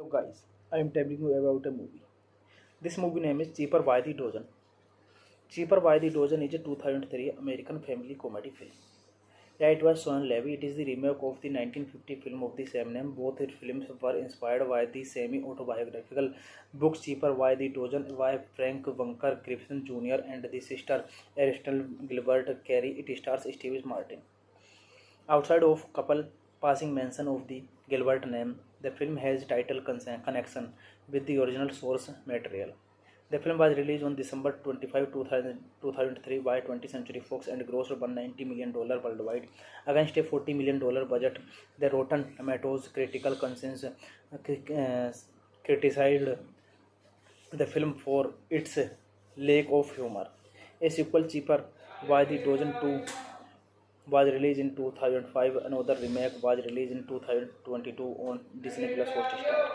So guys, I am telling you about a movie. This movie name is Cheaper by the Dozen. Cheaper by the Dozen is a 2003 American family comedy film. Yeah, it was Sean Levy. It is the remake of the 1950 film of the same name. Both its films were inspired by the semi-autobiographical book Cheaper by the Dozen by Frank Bunker Griffin Jr. and the sister Aristotle Gilbert Carey. It stars Steve Martin. Outside of couple passing mention of the Gilbert name, the film has title connection with the original source material. The film was released on December 25, 2003 by 20th Century Fox and grossed $190 million worldwide against a $40 million budget. The Rotten Tomatoes critical consensus criticized the film for its lack of humor. A sequel, Cheaper by the Dozen 2, was released in 2005. Another remake was released in 2022 on Disney Plus Hotstar.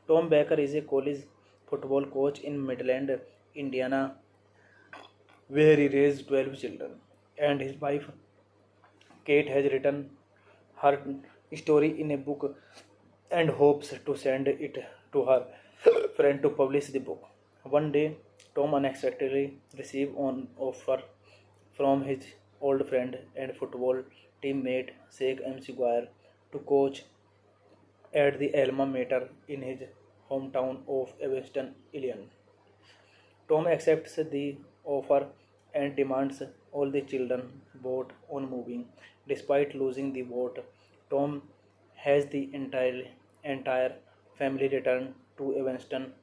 Tom Baker is a college football coach in Midland, Indiana, where he raised 12 children. And his wife, Kate, has written her story in a book and hopes to send it to her friend to publish the book. One day, Tom unexpectedly received an offer from his old friend and football teammate Sheikh McGuire to coach at the alma mater in his hometown of Evanston, Illinois. Tom accepts the offer and demands all the children vote on moving. Despite losing the vote, Tom has the entire family return to Evanston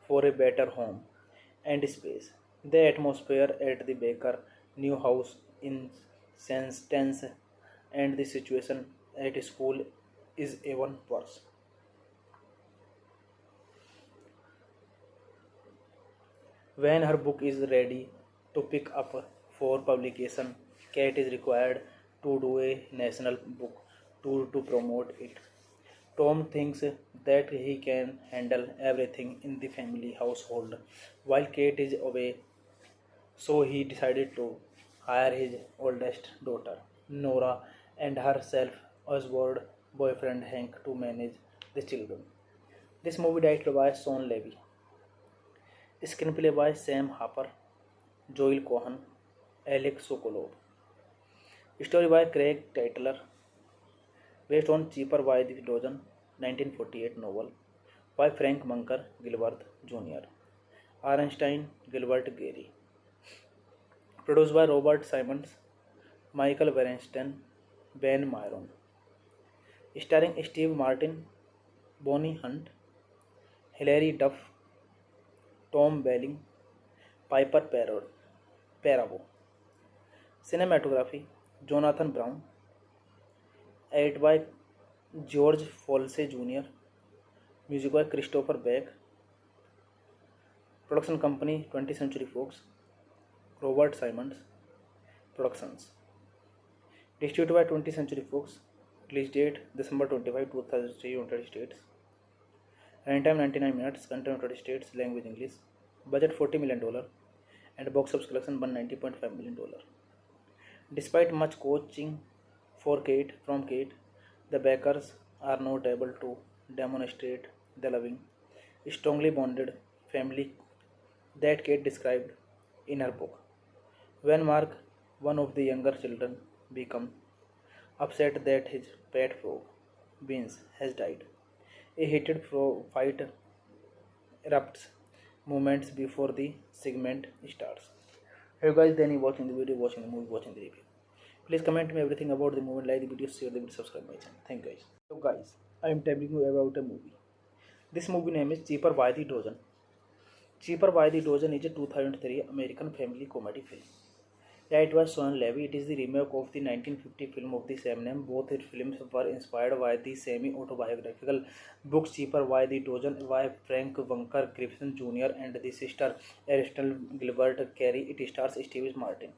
for a better home and space. The atmosphere at the Baker new house is tense and the situation at school is even worse. When her book is ready to pick up for publication, Kate is required to do a national book tour to promote it. Tom thinks that he can handle everything in the family household while Kate is away, so he decided to hire his oldest daughter, Nora, and her self-assured boyfriend Hank to manage the children. This movie directed by Sean Levy. Screenplay by Sam Harper, Joel Cohen, Alex Sokolov. Story by Craig Tytler, based on Cheaper by the Dozen, 1948 novel by Frank Bunker Gilbert Jr. Arnstein Gilbert Gary. Produced by Robert Simons, Michael Bernstein, Ben Myron. Starring Steve Martin, Bonnie Hunt, Hilary Duff, Tom Welling, Piper Perabo. Cinematography Jonathan Brown. Edited by George Folsey Jr. Music by Christopher Beck. Production company 20th Century Fox. Robert Simons Productions. Distributed by 20th Century Fox. Release date December 25, 2003, United States. Running time 99 minutes. Content United States. Language English. Budget $40 million. And box office collection $190.5 million. Despite much coaching from Kate, the Bakers are not able to demonstrate the loving, strongly bonded family that Kate described in her book. When Mark, one of the younger children, becomes upset that his pet frog, Beans, has died, a heated fight erupts moments before the segment starts. Hey guys, then you watching the video, watching the movie, watching the review. Please comment me everything about the movie, like the video, share the video, subscribe my channel. Thank you guys. So guys, I am telling you about a movie. This movie name is Cheaper by the Dozen. Cheaper by the Dozen is a 2003 American family comedy film. Yeah, it was Sean Levy. It is the remake of the 1950 film of the same name. Both its films were inspired by the semi-autobiographical book Cheaper by the Dozen by Frank Bunker Griffin Jr. and the sister Aristotle Gilbert Carey. It stars Steve Martin.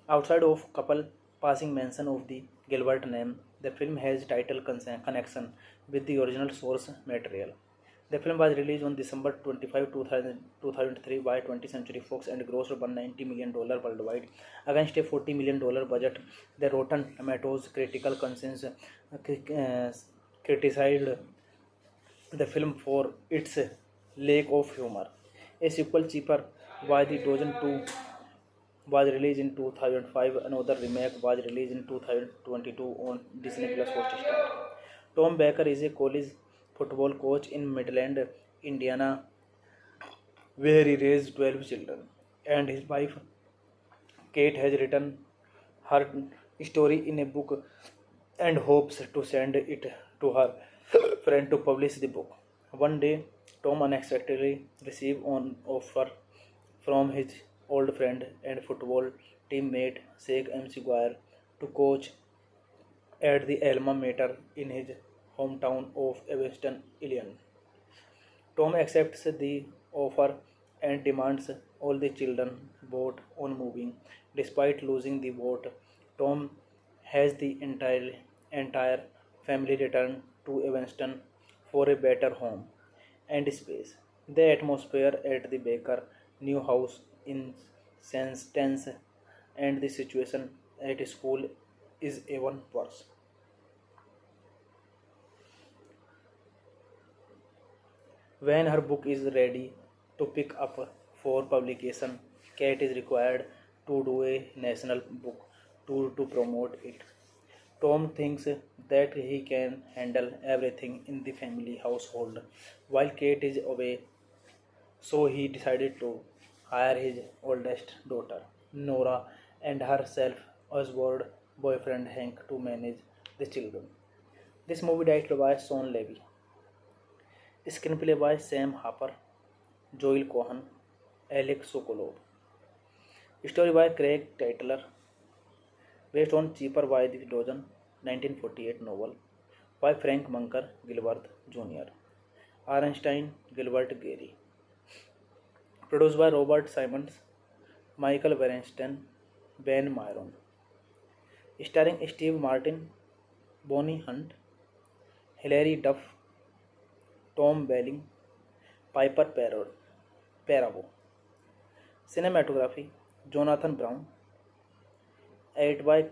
Outside of couple passing mention of the Gilbert name, the film has title connection with the original source material. The film was released on December 25, 2003 by 20th Century Fox and grossed $190 million worldwide against a $40 million budget. The Rotten Tomatoes critical consensus criticized the film for its lack of humor. A sequel, Cheaper by the Dozen 2, was released in 2005. Another remake was released in 2022 on Disney Plus Hotstar. Tom Baker is a college football coach in Midland, Indiana, where he raised 12 children, and his wife Kate has written her story in a book and hopes to send it to her friend to publish the book. One day, Tom unexpectedly receives an offer from his old friend and football teammate Sheikh MC Guire to coach at the alma mater in his hometown of Evanston, Illinois. Tom accepts the offer and demands all the children vote on moving. Despite losing the vote, Tom has the entire family return to Evanston for a better home and space. The atmosphere at the Baker new house in tense, and the situation at school is even worse. When her book is ready to pick up for publication, Kate is required to do a national book tour to promote it. Tom thinks that he can handle everything in the family household while Kate is away, so he decided to hire his oldest daughter, Nora, and her self-assured boyfriend Hank to manage the children. This movie directed by Sean Levy. Screenplay by Sam Harper, Joel Cohen, Alex Sokolov. Story by Craig Tytler. Based on Cheaper by the Dozen, 1948 novel by Frank Bunker Gilbert Jr. Arnstein Gilbert Gary. Produced by Robert Simons, Michael Bernstein, Ben Myron. Starring Steve Martin, Bonnie Hunt, Hilary Duff, Tom Welling, Piper Perabo. Cinematography Jonathan Brown. Edited by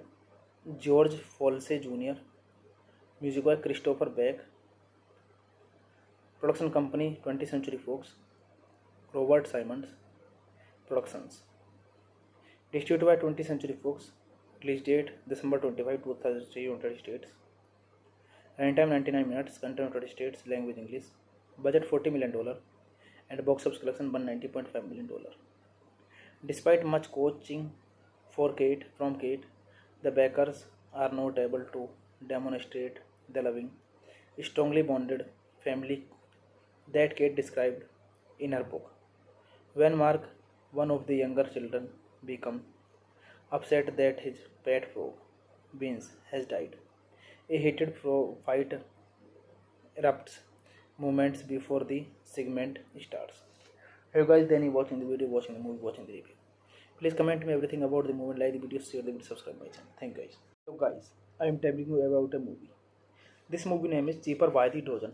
George Folsey Jr. Music by Christopher Beck. Production company 20th Century Fox. Robert Simons Productions. Distributed by 20th Century Fox. Release date December 25, 2003, United States. Running time 99 minutes. Content United States. Language English. Budget $40 million. And box office collection $190.5 million. Despite much coaching from Kate, the Bakers are not able to demonstrate the loving, strongly bonded family that Kate described in her book. When Mark, one of the younger children, becomes upset that his pet frog, Beans, has died, a heated fight erupts moments before the segment starts. Hey guys, then you watching the video, watching the movie, watching the review. Please comment me everything about the movie, like the video, share the video, subscribe my channel. Thank you guys. So guys, I am telling you about a movie. This movie name is Cheaper by the Dozen.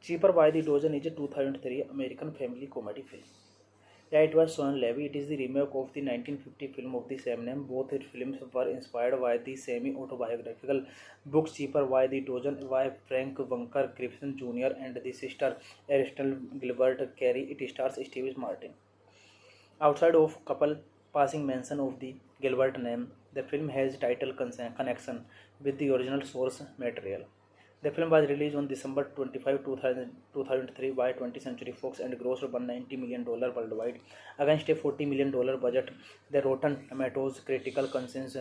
Cheaper by the Dozen is a 2003 American family comedy film. Yeah, it was Sean Levy. It is the remake of the 1950 film of the same name. Both its films were inspired by the semi-autobiographical book Cheaper by the Dozen by Frank Bunker Griffin Jr. and the sister Aristotle Gilbert Carey. It stars Steve Martin. Outside of couple passing mention of the Gilbert name, the film has title connection with the original source material. The film was released on December 25, 2003 by 20th Century Fox and grossed $190 million worldwide against a $40 million budget. The Rotten Tomatoes critical consensus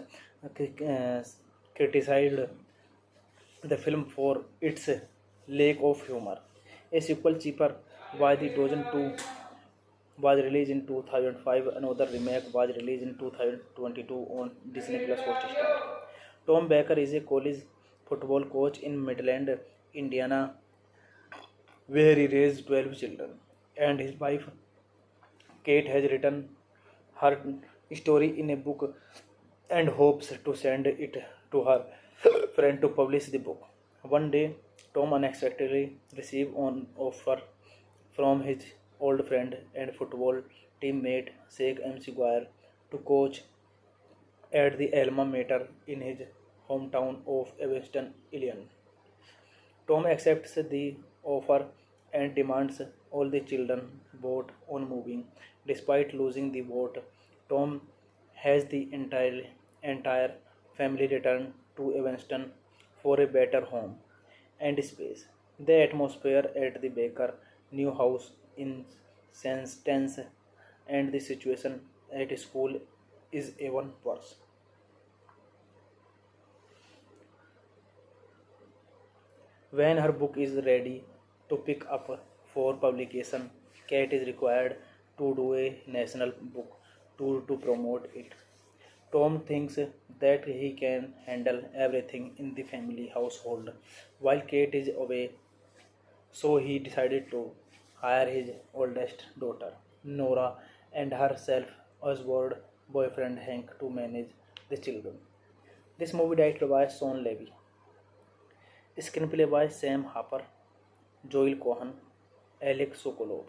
criticized the film for its lack of humor. A sequel, Cheaper by the Dozen 2, was released in 2005. Another remake was released in 2022 on Disney Plus Hotstar. Tom Baker is a college football coach in Midland, Indiana, where he raised 12 children. And his wife, Kate, has written her story in a book and hopes to send it to her friend to publish the book. One day, Tom unexpectedly received an offer from his old friend and football teammate Sheikh MC Guire to coach at the alma mater in his hometown of Evanston, Illinois. Tom accepts the offer and demands all the children vote on moving. Despite losing the vote, Tom has the entire family return to Evanston for a better home and space. The atmosphere at the Baker new house in sense tense, and the situation at school is even worse. When her book is ready to pick up for publication, Kate is required to do a national book tour to promote it. Tom thinks that he can handle everything in the family household while Kate is away, so he decided to hire his oldest daughter, Nora, and her self-assured boyfriend Hank to manage the children. This movie directed by Sean Levy. Screenplay by Sam Harper, Joel Cohen, Alex Sokolov.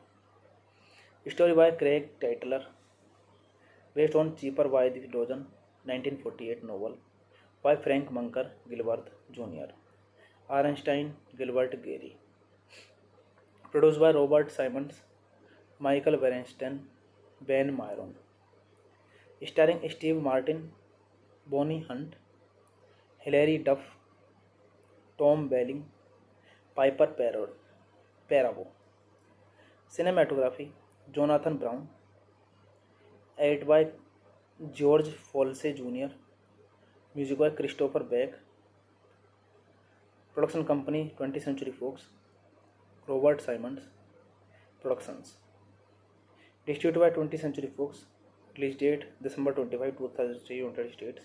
Story by Craig Tytler, based on Cheaper by the Dozen, 1948 novel by Frank Bunker Gilbert Jr. Arnstein Gilbert Gary. Produced by Robert Simons, Michael Bernstein, Ben Myron. Starring Steve Martin, Bonnie Hunt, Hilary Duff, Tom Welling, Piper Perabo. Cinematography, Jonathan Brown. Edited by George Folsey Jr. Music by Christopher Beck. Production company 20th Century Fox. Robert Simons Productions. Distributed by 20th Century Fox. Release date December 25, 2003, United States.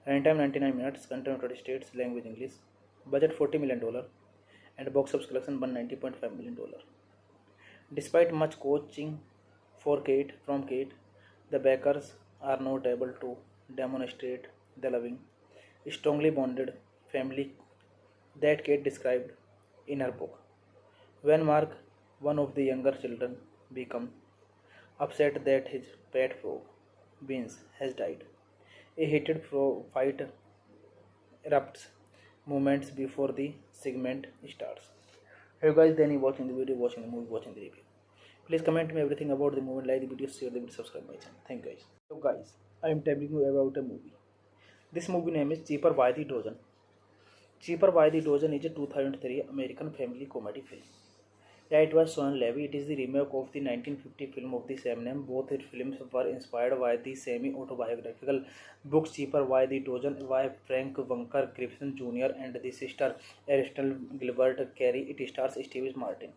Runtime 99 minutes. Content United States. Language English. Budget $40 million. And box office collection $190.5 million. Despite much coaching from Kate, the Bakers are not able to demonstrate the loving, strongly bonded family that Kate described in her book. When Mark, one of the younger children, becomes upset that his pet frog, Beans, has died, a heated fight erupts moments before the segment starts. Hey guys, then you watching the video, watching the movie, watching the review. Please comment me everything about the movie, like the video, share the video, subscribe my channel. Thank you guys. So guys, I am telling you about a movie. This movie name is Cheaper by the Dozen. Cheaper by the Dozen is a 2003 American family comedy film. Yeah, it was Sean Levy. It is the remake of the 1950 film of the same name. Both its films were inspired by the semi-autobiographical book Cheaper by the Dozen by Frank Bunker Griffin Jr. and the sister Aristotle Gilbert Carey. It stars Steve Martin.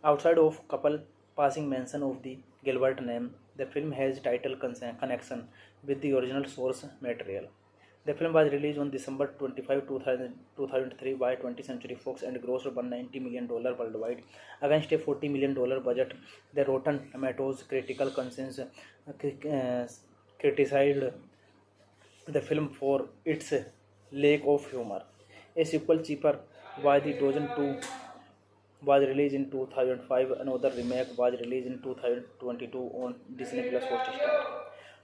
Outside of couple passing mention of the Gilbert name, the film has title connection with the original source material. The film was released on December 25, 2003 by 20th Century Fox and grossed $190 million worldwide against a $40 million budget. The Rotten Tomatoes critical consensus criticized the film for its lack of humor. A sequel, Cheaper by the Dozen 2, was released in 2005. Another remake was released in 2022 on Disney Plus Hotstar.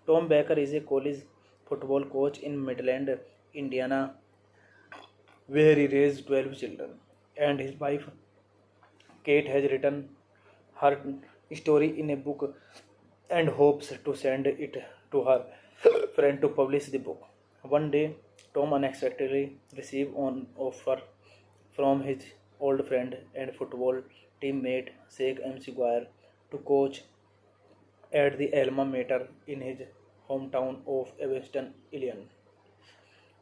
Tom Baker is a college football coach in Midland, Indiana, where he raised 12 children, and his wife Kate has written her story in a book and hopes to send it to her friend to publish the book. One day, Tom unexpectedly receives an offer from his old friend and football teammate Sheikh MC Guire to coach at the alma mater in his hometown of Evanston, Illinois.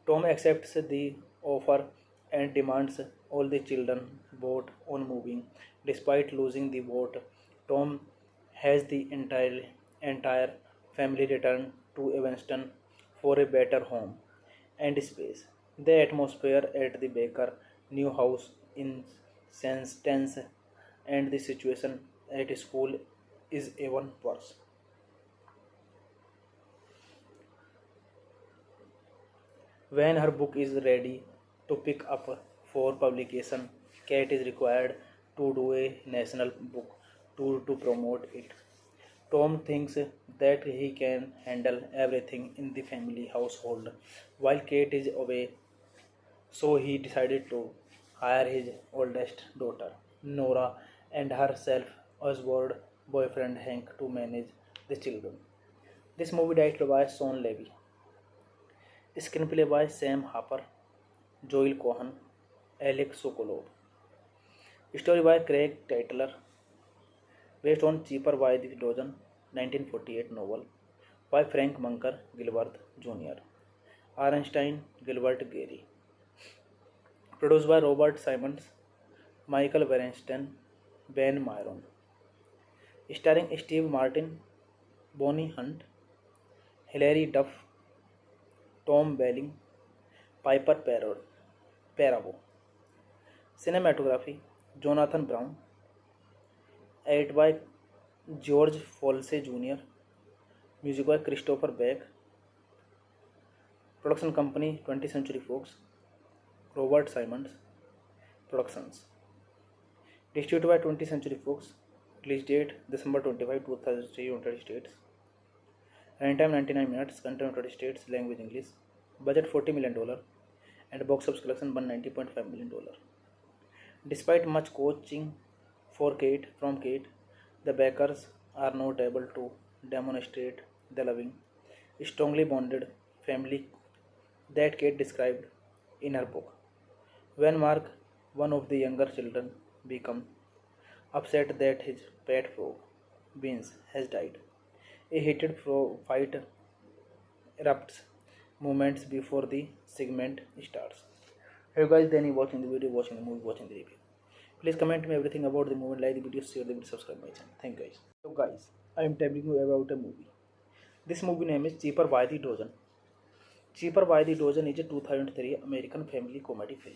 Tom accepts the offer and demands all the children vote on moving. Despite losing the vote, Tom has the entire family return to Evanston for a better home and space. The atmosphere at the Baker new house is tense, and the situation at school is even worse. When her book is ready to pick up for publication, Kate is required to do a national book tour to promote it. Tom thinks that he can handle everything in the family household while Kate is away, so he decided to hire his oldest daughter, Nora, and her self-assured boyfriend Hank to manage the children. This movie directed by Sean Levy. Screenplay by Sam Harper, Joel Cohen, Alex Sokolov. Story by Craig Tytler, based on Cheaper by the Dozen, 1948 novel by Frank Munker Gilbert Jr. Arnstein Gilbert Gary. Produced by Robert Simons, Michael Weinstein, Ben Myron. Starring Steve Martin, Bonnie Hunt, Hilary Duff, Tom Welling, Piper Perabo. Cinematography, Jonathan Brown. Edited by George Folsey Jr. Music by Christopher Beck. Production company 20th Century Fox. Robert Simons Productions. Distributed by 20th Century Fox. Release date December 25, 2003, United States. Running time 99 minutes. Content United States. Language English. Budget $40 million and box office collection $190.5 million. Despite much coaching from Kate, the Bakers are not able to demonstrate the loving, strongly bonded family that Kate described in her book. When Mark, one of the younger children, becomes upset that his pet frog, Beans, has died, a heated fight erupts moments before the segment starts. Hey guys, then you watching the video, watching the movie, watching the review. Please comment me everything about the movie, like the video, share the video, subscribe my channel. Thank you guys. So guys, I am telling you about a movie. This movie name is Cheaper by the Dozen. Cheaper by the Dozen is a 2003 American family comedy film.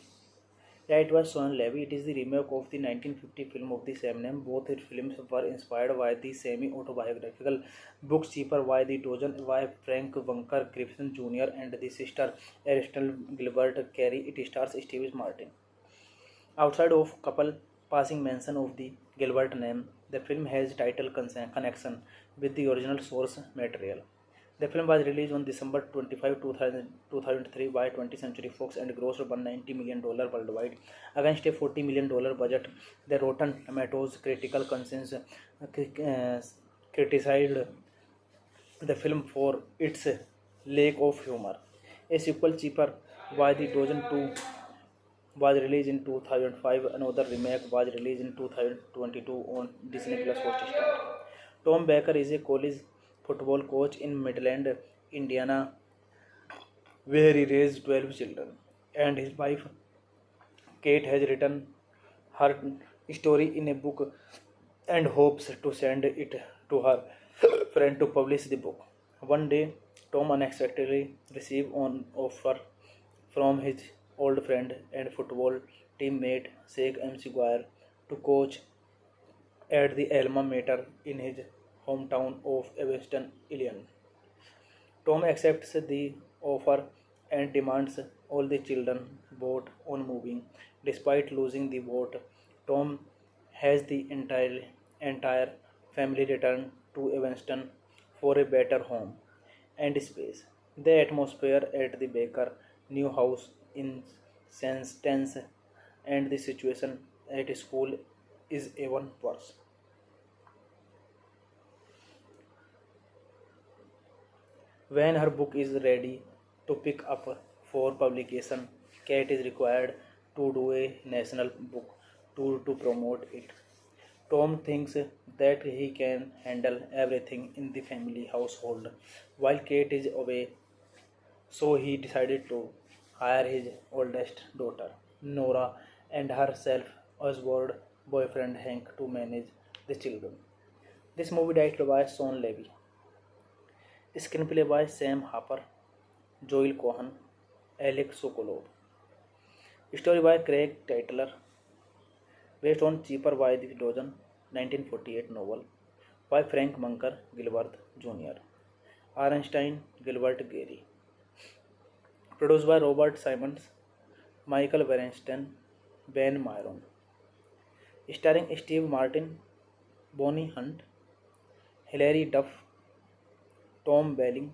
Yeah, it was Sean Levy. It is the remake of the 1950 film of the same name. Both its films were inspired by the semi-autobiographical book Cheaper by the Dozen by Frank Bunker Griffin Jr. and the sister Aristotle Gilbert Carey. It stars Steve Martin. Outside of couple passing mention of the Gilbert name, the film has title connection with the original source material. The film was released on December 25, 2003 by 20th Century Fox and grossed $190 million worldwide against a $40 million budget. The Rotten Tomatoes critical consensus criticized the film for its lack of humor. A sequel, Cheaper by the Dozen 2, was released in 2005. Another remake was released in 2022 on Disney Plus Hotstar. Tom Baker is a college football coach in Midland, Indiana, where he raised 12 children, and his wife Kate has written her story in a book and hopes to send it to her friend to publish the book. One day, Tom unexpectedly receives an offer from his old friend and football teammate Sheikh Maguire to coach at the alma mater in his hometown of Evanston, Illinois. Tom accepts the offer and demands all the children vote on moving. Despite losing the vote, Tom has the entire family return to Evanston for a better home and space. The atmosphere at the Baker new house in sense tense, and the situation at school is even worse. When her book is ready to pick up for publication, Kate is required to do a national book tour to promote it. Tom thinks that he can handle everything in the family household while Kate is away, so he decided to hire his oldest daughter, Nora, and her self-assured boyfriend Hank to manage the children. This movie directed by Sean Levy, screenplay by Sam Harper, Joel Cohen, Alex Sokolov. Story by Craig Titler, based on Cheaper by the Dozen, 1948 novel by Frank Munker Gilbert Jr. Arnstein Gilbert Gary. Produced by Robert Simons, Michael Bernstein, Ben Myron. Starring Steve Martin, Bonnie Hunt, Hilary Duff, Tom Welling,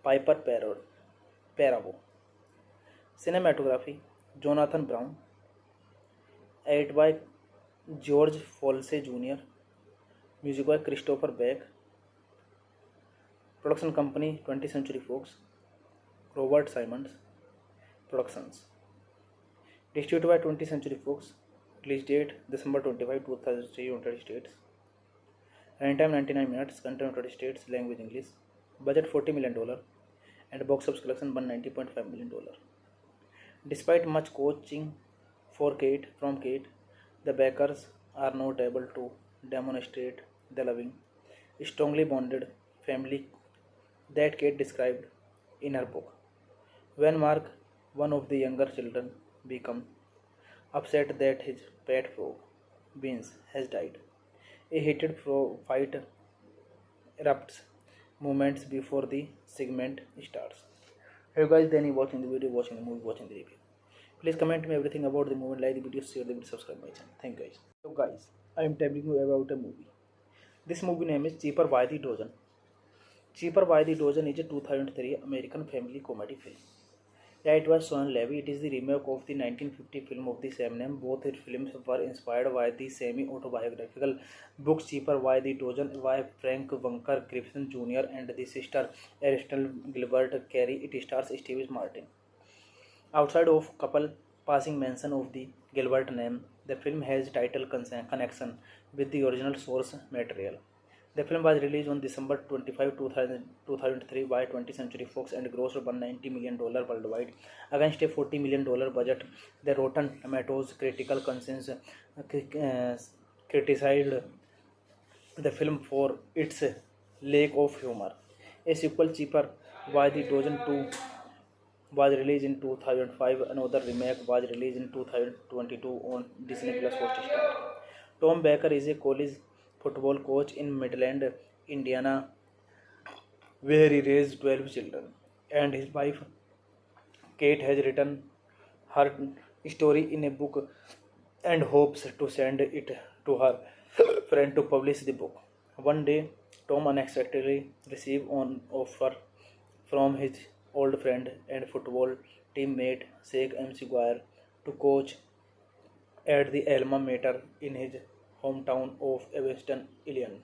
Piper Perabo. Cinematography Jonathan Brown. Edited by George Folsey Jr. Music by Christopher Beck. Production company 20th Century Fox. Robert Simons Productions. Distributed by 20th Century Fox. Release date December 25, 2003, United States. Runtime 99 minutes. Content United States. Language English. Budget $40 million. And box office collection $190.5 million. Despite much coaching from Kate, the Bakers are not able to demonstrate the loving, strongly bonded family that Kate described in her book. When Mark, one of the younger children, becomes upset that his pet frog, Beans, has died, a heated fight erupts moments before the segment starts. Hey guys, then you watching the video, watching the movie, watching the review. Please comment me everything about the movie, like the video, share the video, subscribe my channel. Thank you guys. So guys, I am telling you about a movie. This movie name is Cheaper by the Dozen. Cheaper by the Dozen is a 2003 American family comedy film. Directed by Sean Levy, it is the remake of the 1950 film of the same name. Both films were inspired by the semi-autobiographical book Cheaper by the Dozen by Frank Bunker Griffin Jr. and the sister Aristotle Gilbert Carey. It stars Steve Martin. Outside of couple passing mention of the Gilbert name, the film has title connection with the original source material. The film was released on December 25, 2003 by 20th Century Fox and grossed $190 million worldwide against a $40 million budget. The Rotten Tomatoes critical consensus criticized the film for its lack of humor. A sequel, Cheaper by the Dozen 2, was released in 2005. Another remake was released in 2022 on Disney Plus Hotstar. Tom Baker is a college football coach in Midland, Indiana, where he raised 12 children, and his wife Kate has written her story in a book and hopes to send it to her friend to publish the book. One day, Tom unexpectedly receives an offer from his old friend and football teammate Sheikh Maguire to coach at the alma mater in his hometown of Evanston, Illinois.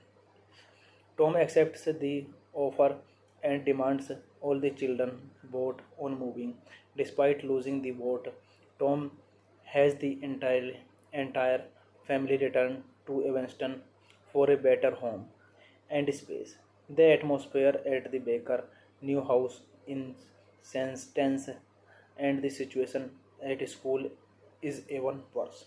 Tom accepts the offer and demands all the children vote on moving. Despite losing the vote, Tom has the entire family return to Evanston for a better home and space. The atmosphere at the Baker new house in sense tense, and the situation at school is even worse.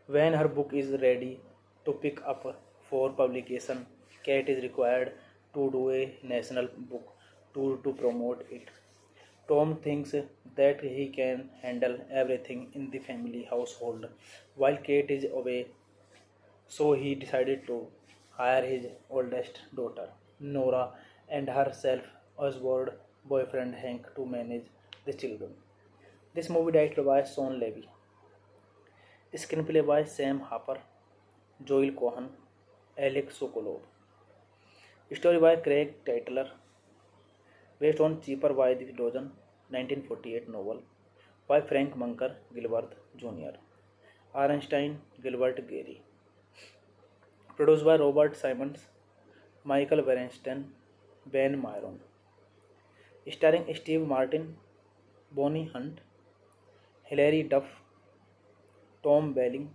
When her book is ready to pick up for publication. Cat is required to do a national book tour to promote it. Tom thinks that he can handle everything in the family household while Kate is away, so he decided to hire his oldest daughter, Nora, and her self Oswald boyfriend Hank to manage the children. This movie directed by Sean Levy. Screenplay by Sam Harper, Joel Cohen, Alex Sokolov. Story by Craig Tytler, based on Cheaper by the Dozen 1948 novel by Frank Munker Gilbert Jr. Arnstein Gilbert Gary. Produced by Robert Simons, Michael Bernstein, Ben Myron. Starring Steve Martin, Bonnie Hunt, Hilary Duff, Tom Welling,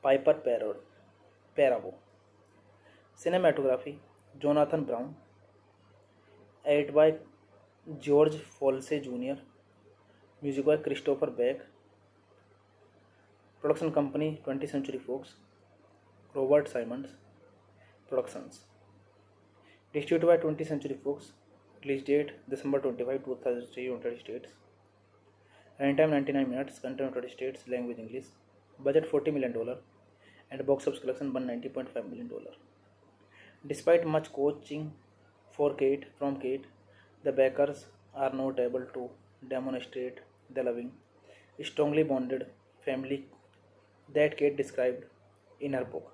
Piper Perabo. Cinematography Jonathan Brown. Edited by George Folsey Jr. Music by Christopher Beck. Production company 20th Century Fox. Robert Simons Productions. Distributed by 20th Century Fox. Release date December 25, 2003, United States. Running time 99 minutes. Country United States. Language English. Budget $40 million and box office collection $190.5 million. Despite much coaching from Kate, the Bakers are not able to demonstrate the loving, strongly bonded family that Kate described in her book.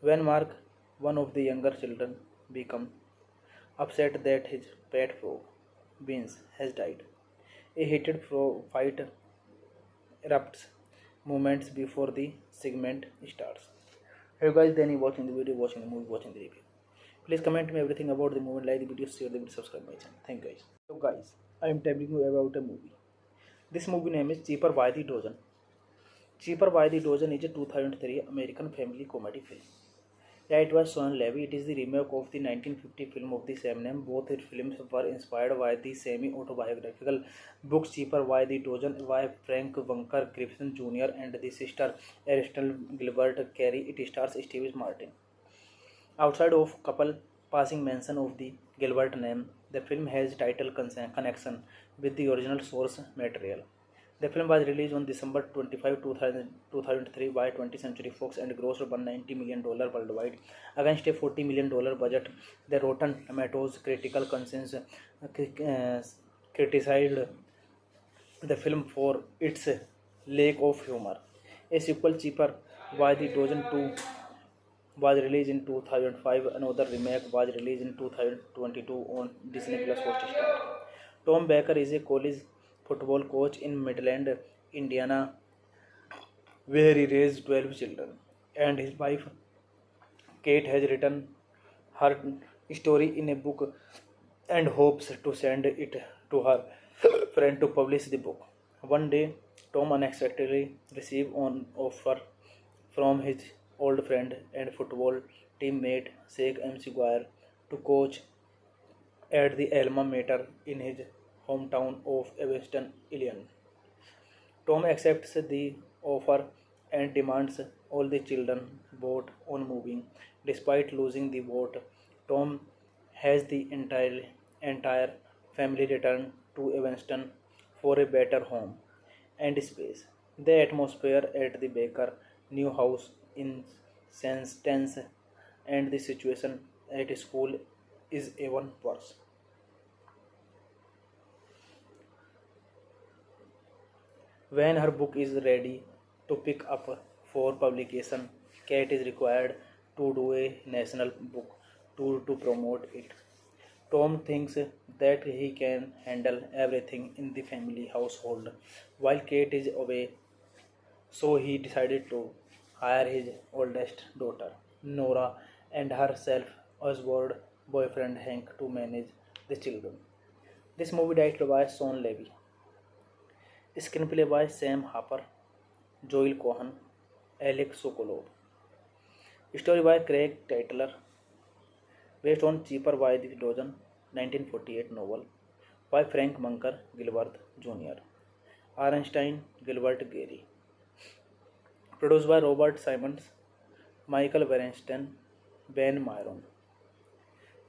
When Mark, one of the younger children, becomes upset that his pet frog, Beans, has died, a heated fight erupts moments before the segment starts. Hey guys, then you watching the video, watching the movie, watching the review. Please comment me everything about the movie, like the video, share the video, subscribe my channel. Thank you guys. So guys, I am telling you about a movie. This movie name is Cheaper by the Dozen. Cheaper by the Dozen is a 2003 American family comedy film. Yeah, it was Sean Levy. It is the remake of the 1950 film of the same name. Both films were inspired by the semi-autobiographical book Cheaper by the Dozen by Frank Bunker Griffin Jr. and the sister Aristotle Gilbert Carey. It stars Steve Martin. Outside of couple passing mention of the Gilbert name, the film has title connection with the original source material. The film was released on December 25, 2003 by 20th Century Fox and grossed $190 million worldwide against a $40 million budget. The Rotten Tomatoes critical consensus criticized the film for its lack of humor. A sequel, Cheaper by the Dozen 2, was released in 2005. Another remake was released in 2022 on Disney Plus Hotstar. Tom Baker is a college football coach in Midland, Indiana, where he raised 12 children, and his wife Kate has written her story in a book and hopes to send it to her friend to publish the book. One day, Tom unexpectedly receives an offer from his old friend and football teammate Sheikh McGuire to coach at the alma mater in his hometown of Evanston, Illinois. Tom accepts the offer and demands all the children vote on moving. Despite losing the vote, Tom has the entire family return to Evanston for a better home and space. The atmosphere at the Baker new house is tense, and the situation at school is even worse. When her book is ready to pick up for publication, Kate is required to do a national book tour to promote it. Tom thinks that he can handle everything in the family household while Kate is away, so he decided to hire his oldest daughter, Nora, and her self Oswald boyfriend Hank to manage the children. This movie directed by Sean Levy. Screenplay by Sam Harper, Joel Cohen, Alex Sokolov. Story by Craig Tytler, based on Cheaper by the Dozen 1948 novel by Frank Munker Gilbert Jr. Arnstein Gilbert Gary. Produced by Robert Simons, Michael Bernstein, Van Myron.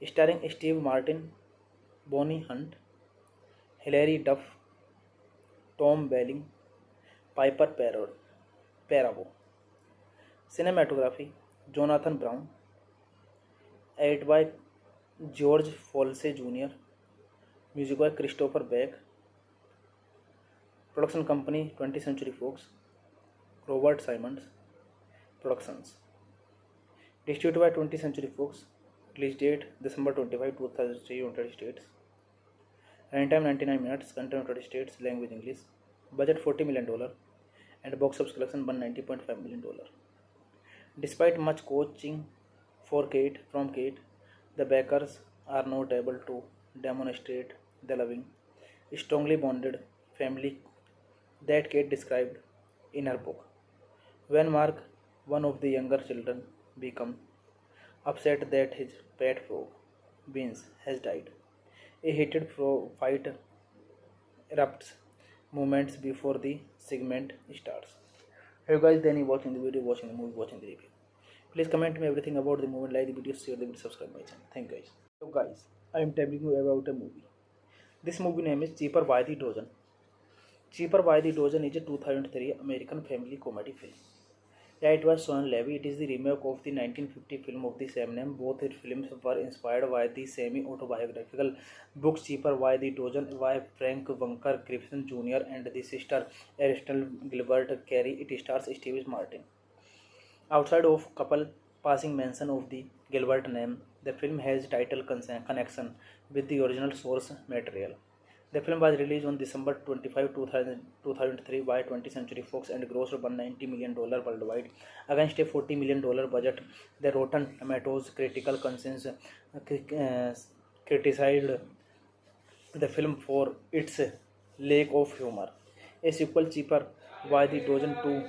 Starring Steve Martin, Bonnie Hunt, Hilary Duff, Tom Welling, Piper Perabo. Cinematography Jonathan Brown. Edited by George Folsey Jr. Music by Christopher Beck. Production company 20th Century Fox. Robert Simons Productions. Distributed by 20th Century Fox. Release date December 25, 2003, United States. Runtime 99 minutes. Content United States. Language English. Budget $40 million. And box office collection $190.5 million. Despite much coaching from Kate, the Bakers are not able to demonstrate the loving, strongly bonded family that Kate described in her book. When Mark, one of the younger children, becomes upset that his pet frog, Beans, has died, a heated fight erupts moments before the segment starts. Hey guys, then you watching the video, watching the movie, watching the review. Please comment me everything about the movie, like the video, share the video, subscribe my channel. Thank you guys. So guys, I am telling you about a movie. This movie name is Cheaper by the Dozen. Cheaper by the Dozen is a 2003 American family comedy film. Yeah, it was Sean Levy. It is the remake of the 1950 film of the same name. Both films were inspired by the semi-autobiographical book Cheaper by the Dozen by Frank Bunker Griffin Jr. and the sister Aristotle Gilbert Carey. It stars Steve Martin. Outside of couple passing mention of the Gilbert name, the film has title connection with the original source material. The film was released on December 25, 2003 by 20th Century Fox and grossed $190 million worldwide against a $40 million budget. The Rotten Tomatoes critical consensus criticized the film for its lack of humor. A sequel, Cheaper by the Dozen 2,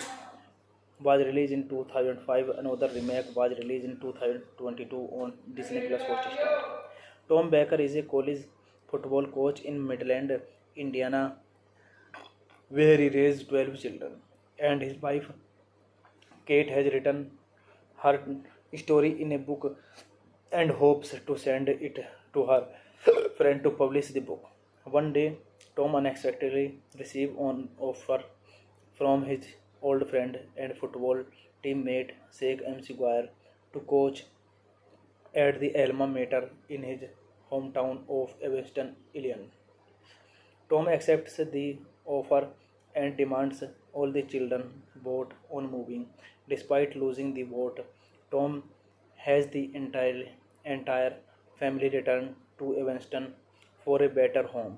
was released in 2005. Another remake was released in 2022 on Disney Plus Hotstar. Tom Baker is a college football coach in Midland, Indiana, where he raised 12 children. And his wife, Kate, has written her story in a book and hopes to send it to her friend to publish the book. One day, Tom unexpectedly receives an offer from his old friend and football teammate Sheikh MC Guire to coach at the alma mater in his hometown of Evanston, Illinois. Tom accepts the offer and demands all the children vote on moving. Despite losing the vote, Tom has the entire family return to Evanston for a better home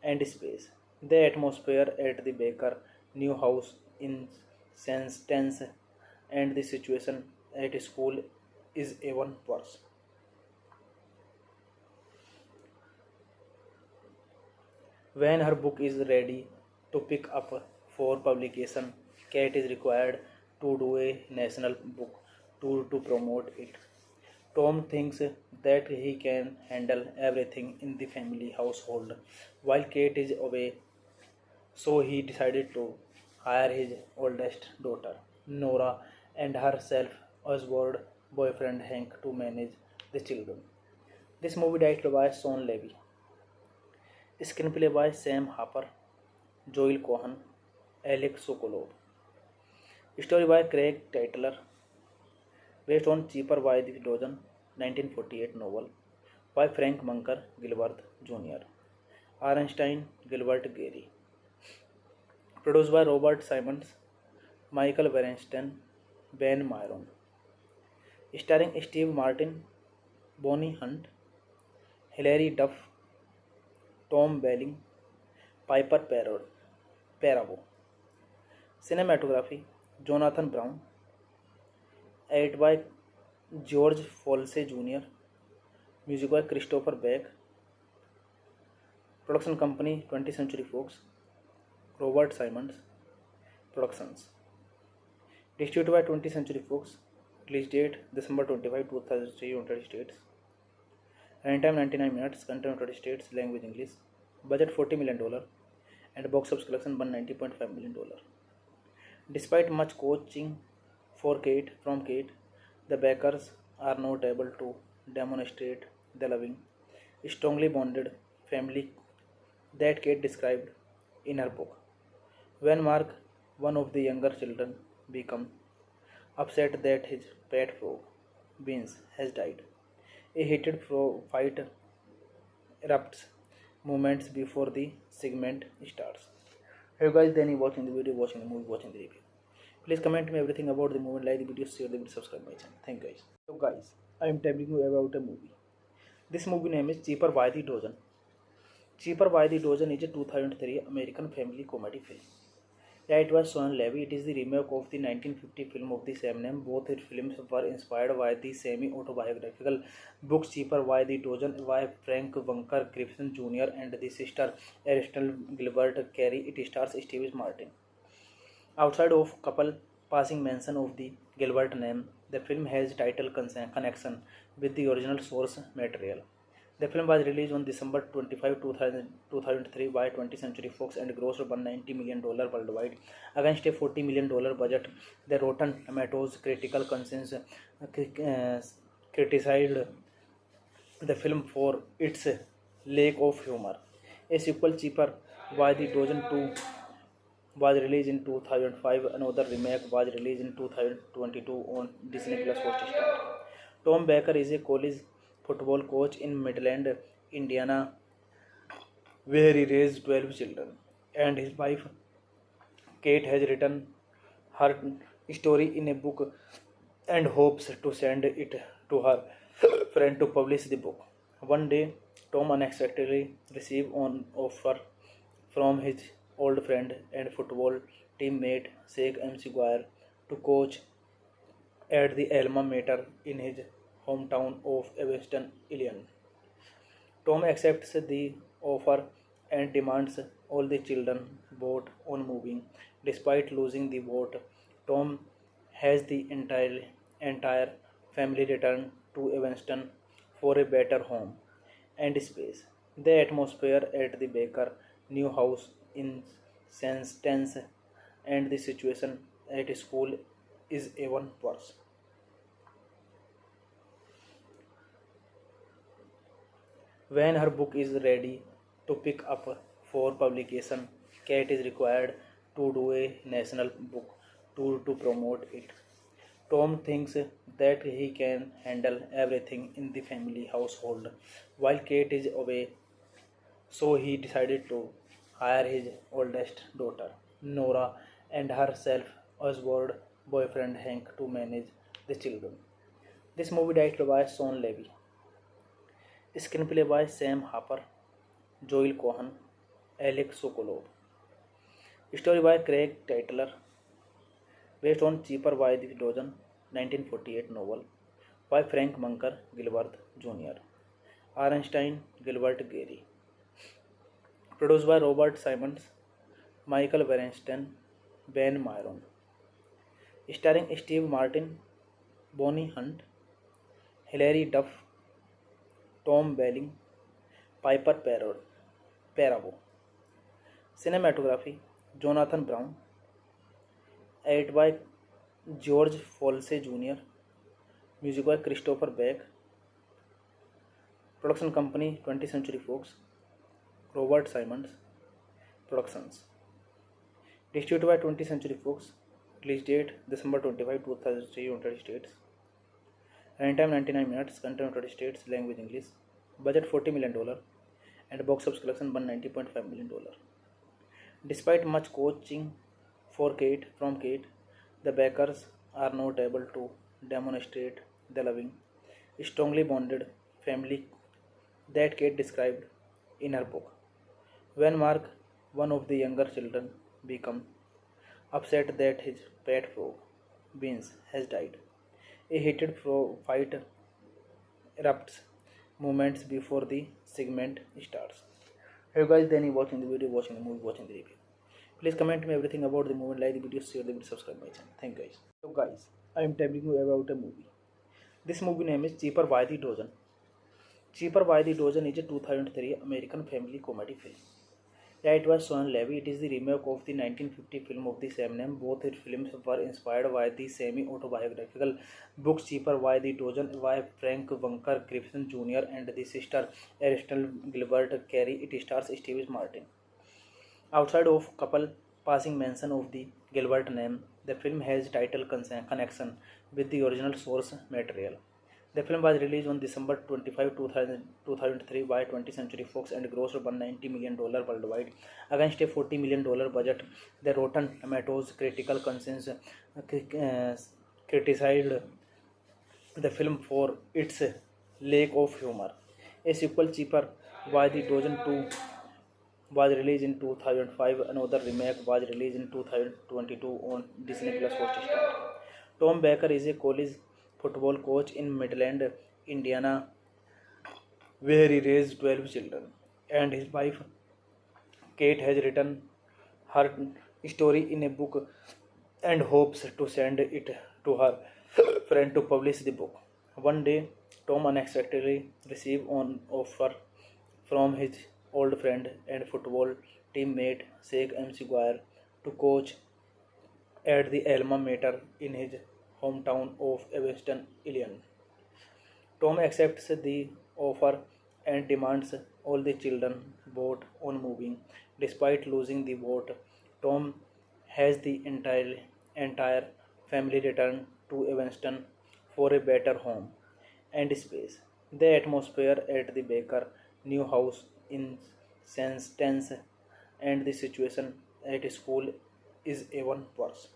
and space. The atmosphere at the Baker new house is tense, and the situation at school is even worse. When her book is ready to pick up for publication, Kate is required to do a national book tour to promote it. Tom thinks that he can handle everything in the family household while Kate is away, so he decided to hire his oldest daughter, Nora, and her self-assured boyfriend Hank to manage the children. This movie directed by Sean Levy. Screenplay by Sam Harper, Joel Cohen, Alex Sokolov. Story by Craig Tytler, based on Cheaper by the Dozen, 1948 novel by Frank Bunker Gilbert Jr. Arnstein Gilbert Gary. Produced by Robert Simons, Michael Bernstein, Ben Myron. Starring Steve Martin, Bonnie Hunt, Hilary Duff, Tom Welling, Piper Perabo. Cinematography Jonathan Brown. Edited by George Folsey Jr. Music by Christopher Beck. Production company 20th Century Fox. Robert Simons Productions. Distributed by 20th Century Fox. Release date December 25, 2003, United States. Runtime 99 minutes. Content United States. Language English. Budget $40 million. And box office collection $190.5 million. Despite much coaching from Kate, the Bakers are not able to demonstrate the loving, strongly bonded family that Kate described in her book. When Mark, one of the younger children, became upset that his pet frog, Beans, has died, a heated fight erupts moments before the segment starts. Hey guys, then you watching the video, watching the movie, watching the review. Please comment me everything about the movie, like the video, share the video, subscribe my channel. Thank you guys. So guys, I am telling you about a movie. This movie name is Cheaper by the Dozen. Cheaper by the Dozen is a 2003 American family comedy film. Yeah, it was Sean Levy. It is the remake of the 1950 film of the same name. Both films were inspired by the semi-autobiographical book Cheaper by the Dozen by Frank Bunker Griffin Jr. and the sister Aristotle Gilbert Carey. It stars Steve Martin. Outside of couple passing mention of the Gilbert name, the film has title connection with the original source material. The film was released on December 25, 2003 by 20th Century Fox and grossed $190 million worldwide against a $40 million budget. The Rotten Tomatoes critical consensus criticized the film for its lack of humor. A sequel, Cheaper by the Dozen 2, was released in 2005. Another remake was released in 2022 on Disney Plus Hotstar. Tom Baker is a college football coach in Midland, Indiana, where he raised 12 children, and his wife Kate has written her story in a book and hopes to send it to her friend to publish the book. One day, Tom unexpectedly receives an offer from his old friend and football teammate Sheikh MC Guire to coach at the alma mater in his hometown of Evanston, Illinois. Tom accepts the offer and demands all the children vote on moving. Despite losing the vote, Tom has the entire family return to Evanston for a better home and space. The atmosphere at the Baker new house is tense, and the situation at school is even worse. When her book is ready to pick up for publication, Kate is required to do a national book tour to promote it. Tom thinks that he can handle everything in the family household while Kate is away, so he decided to hire his oldest daughter, Nora, and her self-assured boyfriend Hank to manage the children. This movie directed by Sean Levy. Screenplay by Sam Harper, Joel Cohen, Alex Sokolov. Story by Craig Tytler, based on Cheaper by the Dozen, 1948 novel by Frank Bunker Gilbert Jr. Arnstein Gilbert Gary. Produced by Robert Simons, Michael Bernstein, Ben Myron. Starring Steve Martin, Bonnie Hunt, Hilary Duff, Tom Welling, Piper Perabo. Cinematography, Jonathan Brown. Edited by George Folsey Jr. Music by Christopher Beck. Production company 20th Century Fox. Robert Simons Productions. Distributed by 20th Century Fox. Release date December 25, 2003, United States. Running time 99 minutes. Content United States. Language English. Budget $40 million and box office collection $190.5 million. Despite much coaching from Kate, the Bakers are not able to demonstrate the loving, strongly bonded family that Kate described in her book. When Mark, one of the younger children, became upset that his pet frog, Beans, has died, a heated fight erupts moments before the segment starts. Hey guys, then you watching the video, watching the movie, watching the review. Please comment me everything about the movie, like the video, share the video, subscribe my channel. Thank you guys. So guys, I am telling you about a movie. This movie name is Cheaper by the Dozen. Cheaper by the Dozen is a 2003 American family comedy film. Yeah, it was Sean Levy. It is the remake of the 1950 film of the same name. Both its films were inspired by the semi-autobiographical books Cheaper by the Dozen by Frank Bunker Griffin Jr. and the sister Aristotle Gilbert Carey. It stars Steve Martin. Outside of couple passing mention of the Gilbert name, the film has title connection with the original source material. The film was released on December 25, 2003 by 20th Century Fox and grossed $190 million worldwide against a $40 million budget. The Rotten Tomatoes critical consensus criticized the film for its lack of humor. A sequel, Cheaper by the Dozen 2, was released in 2005. Another remake was released in 2022 on Disney Plus Hotstar. Tom Baker is a college football coach in Midland, Indiana, where he raised 12 children. And his wife, Kate, has written her story in a book and hopes to send it to her friend to publish the book. One day, Tom unexpectedly received an offer from his old friend and football teammate Sheikh MC Guire to coach at the alma mater in his hometown of Evanston, Illinois. Tom accepts the offer and demands all the children vote on moving. Despite losing the vote, Tom has the entire family return to Evanston for a better home and space. The atmosphere at the Baker new house in sense tense and the situation at school is even worse.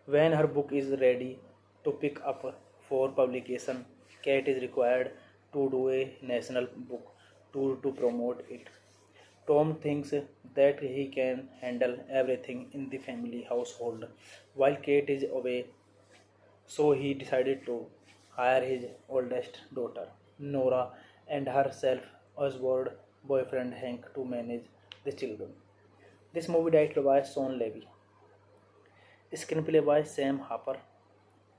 When her book is ready to pick up for publication, Kate is required to do a national book tour to promote it. Tom thinks that he can handle everything in the family household while Kate is away, so he decided to hire his oldest daughter, Nora, and her self-assured boyfriend Hank to manage the children. This movie directed by Sean Levy. Screenplay by Sam Harper,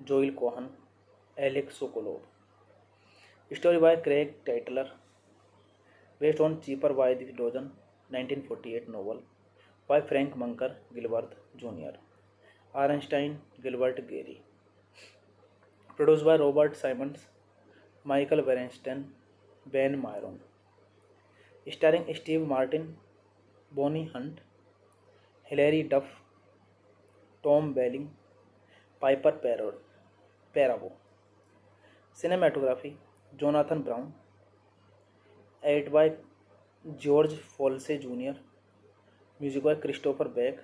Joel Cohen, Alex Sokolov. Story by Craig Tytler, based on Cheaper by the Dozen, 1948 novel by Frank Bunker Gilbert Jr. Arnstein Gilbert Gary. Produced by Robert Simons, Michael Bernstein, Ben Myron. Starring Steve Martin, Bonnie Hunt, Hilary Duff, Tom Welling, Piper Perabo. Cinematography, Jonathan Brown. Edited by George Folsey Jr. Music by Christopher Beck.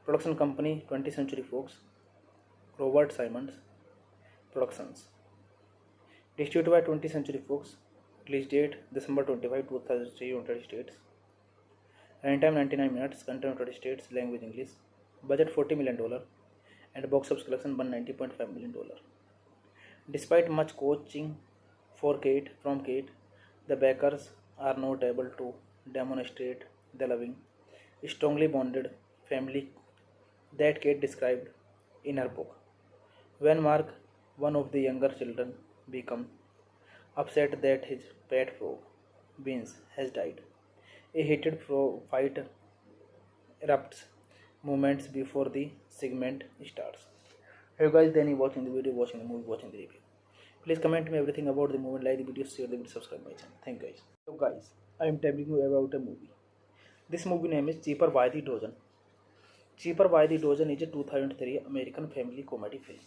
Production company 20th Century Fox. Robert Simons Productions. Distributed by 20th Century Fox. Release date December 25, 2003, United States. Runtime 99 minutes. Content United States. Language English. Budget $40 million. And box office collection $190.5 million. Despite much coaching from Kate, the Bakers are not able to demonstrate the loving, strongly bonded family that Kate described in her book. When Mark, one of the younger children, becomes upset that his pet frog, Beans, has died, a heated fight erupts moments before the segment starts. Hey guys, then you watching the video, watching the movie, watching the review. Please comment me everything about the movie, like the video, share the video, subscribe my channel. Thank you guys. So guys, I am telling you about a movie. This movie name is Cheaper by the Dozen. Cheaper by the Dozen is a 2003 American family comedy film.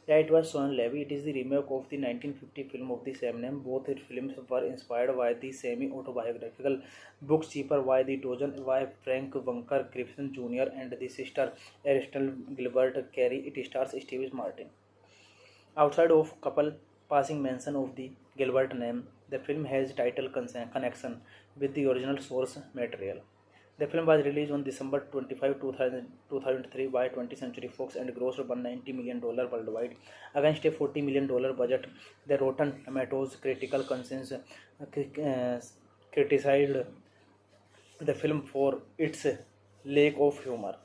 Yeah, it was Sean Levy. It is the remake of the 1950 film of the same name. Both its films were inspired by the semi-autobiographical books Cheaper by the Dozen by Frank Bunker Griffin Jr. and the sister Aristotle Gilbert Carey. It stars Steve Martin. Outside of couple passing mention of the Gilbert name, the film has title connection with the original source material. The film was released on December 25, 2003 by 20th Century Fox and grossed $190 million worldwide against a $40 million budget. The Rotten Tomatoes critical consensus criticized the film for its lack of humor.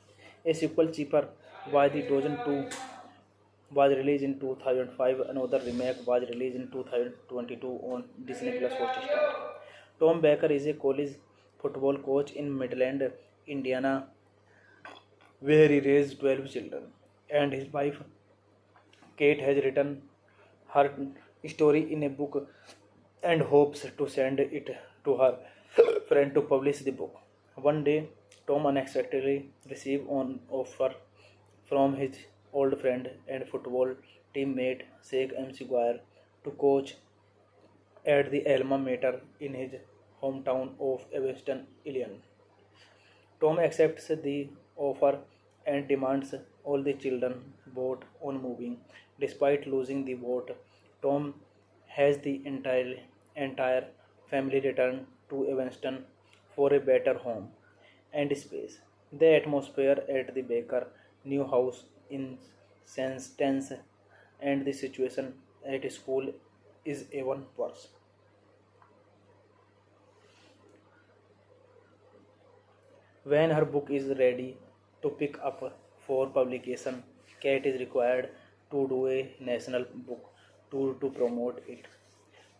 A sequel, Cheaper by the Dozen 2, was released in 2005. Another remake was released in 2022 on Disney Plus Hotstar. Tom Baker is a college football coach in Midland, Indiana, where he raised 12 children, and his wife Kate has written her story in a book and hopes to send it to her friend to publish the book. One day, Tom unexpectedly received an offer from his old friend and football teammate Sheikh MC Guire to coach at the alma mater in his hometown of Evanston, Illinois. Tom accepts the offer and demands all the children vote on moving. Despite losing the vote, Tom has the entire family return to Evanston for a better home and space. The atmosphere at the Baker new house is tense, and the situation at school is even worse. When her book is ready to pick up for publication, Kate is required to do a national book tour to promote it.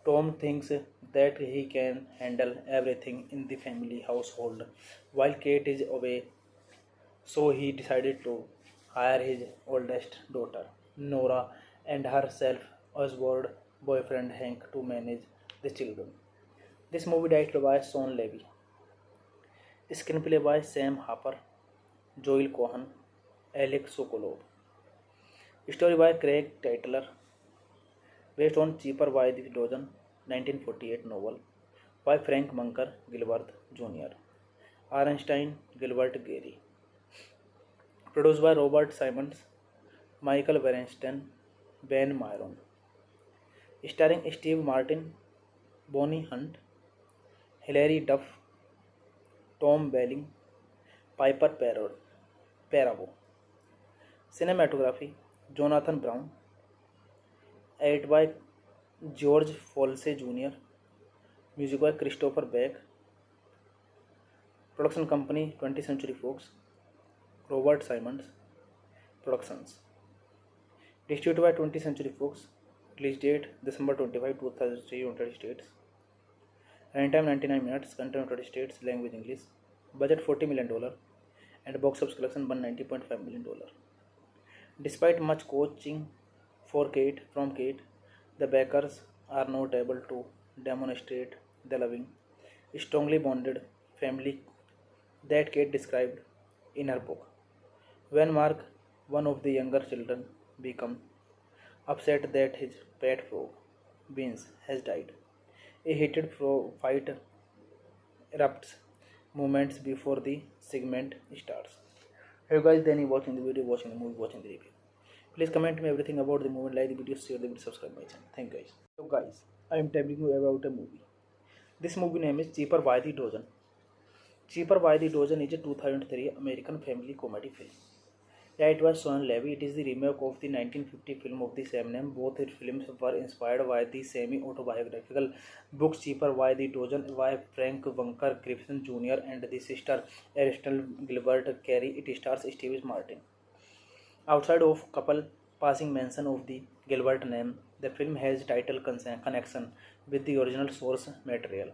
Tom thinks that he can handle everything in the family household while Kate is away, so he decided to hire his oldest daughter, Nora, and her self-assured boyfriend Hank to manage the children. This movie directed by Sean Levy. Screenplay by Sam Harper, Joel Cohen, Alex Sokolov. Story by Craig Tytler, based on Cheaper by the Dozen, 1948 novel by Frank Munker Gilbert Jr. Arnstein Gilbert Gary. Produced by Robert Simons, Michael Bernstein, Ben Myron. Starring Steve Martin, Bonnie Hunt, Hilary Duff, Tom Welling, Piper Perabo. Cinematography Jonathan Brown. Edited by George Folsey Jr. Music by Christopher Beck. Production company 20th Century Fox. Robert Simons Productions. Distributed by 20th Century Fox. Release date December 25, 2003, United States. Running time 99 minutes. Country United States. Language English. Budget $40 million and box office collection $190.5 million. Despite much coaching from Kate, the Bakers are not able to demonstrate the loving, strongly bonded family that Kate described in her book. When Mark, one of the younger children, becomes upset that his pet frog, Beans, has died, a heated fight erupts moments before the segment starts. Hey guys, then you watching the video, watching the movie, watching the review. Please comment me everything about the movie, like the video, share the video, subscribe my channel. Thank you guys. So guys, I am telling you about a movie. This movie name is Cheaper by the Dozen. Cheaper by the Dozen is a 2003 American family comedy film. Yeah, it was Sean Levy. It is the remake of the 1950 film of the same name. Both films were inspired by the semi-autobiographical book Cheaper by the Dozen by Frank Bunker Griffin Jr. and the sister Aristotle Gilbert Carey. It stars Steve Martin. Outside of couple passing mention of the Gilbert name, the film has title connection with the original source material.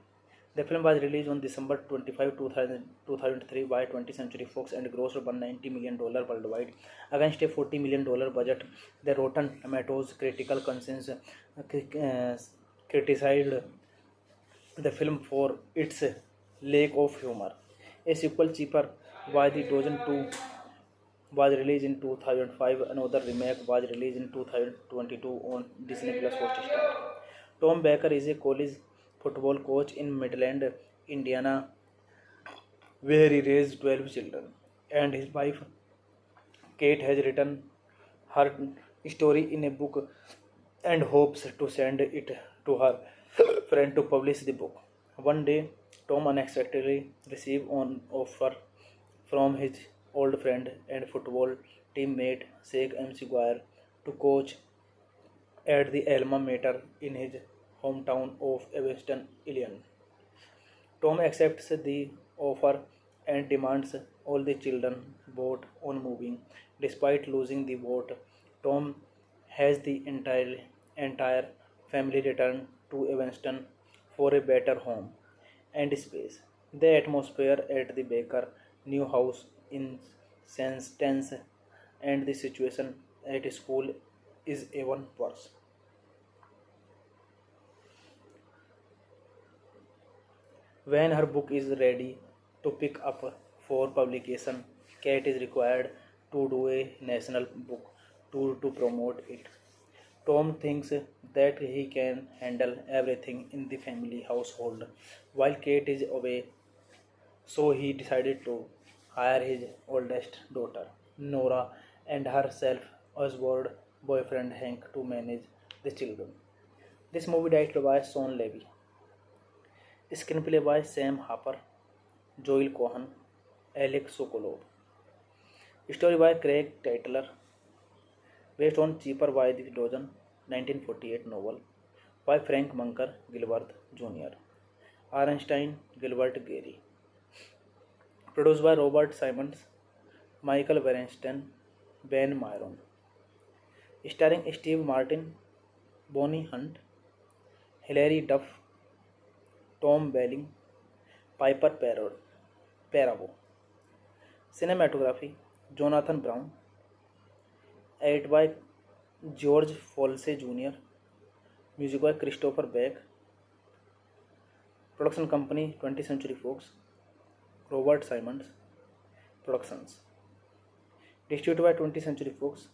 The film was released on December 25, 2003 by 20th Century Fox and grossed $190 million worldwide against a $40 million budget. The Rotten Tomatoes critical consensus criticized the film for its lack of humor. A sequel, Cheaper by the Dozen 2, was released in 2005. Another remake was released in 2022 on Disney Plus Hotstar. Tom Baker is a college football coach in Midland, Indiana, where he raised 12 children, and his wife Kate has written her story in a book and hopes to send it to her friend to publish the book. One day, Tom unexpectedly received an offer from his old friend and football teammate Sheikh MC Guire to coach at the alma mater in his hometown of Evanston, Illinois. Tom accepts the offer and demands all the children vote on moving. Despite losing the vote, Tom has the entire family returned to Evanston for a better home and space. The atmosphere at the Baker new house in sense tense, and the situation at school is even worse. When her book is ready to pick up for publication, Kate is required to do a national book tour to promote it. Tom thinks that he can handle everything in the family household while Kate is away, so he decided to hire his oldest daughter, Nora, and her self-assured boyfriend Hank to manage the children. This movie directed by Sean Levy, screenplay by Sam Harper, Joel Cohen, Alex Sokolov, story by Craig Titler, based on Cheaper by the Dozen 1948 novel by Frank Munker Gilbert Jr., Arnstein Gilbert Gary, produced by Robert Simons, Michael Bernstein, Ben Myron, starring Steve Martin, Bonnie Hunt, Hilary Duff, Tom Welling, Piper Perabo. Cinematography Jonathan Brown, edited by George Folsey Jr., music by Christopher Beck, production company 20th Century Fox, Robert Simons Productions, distributed by 20th Century Fox,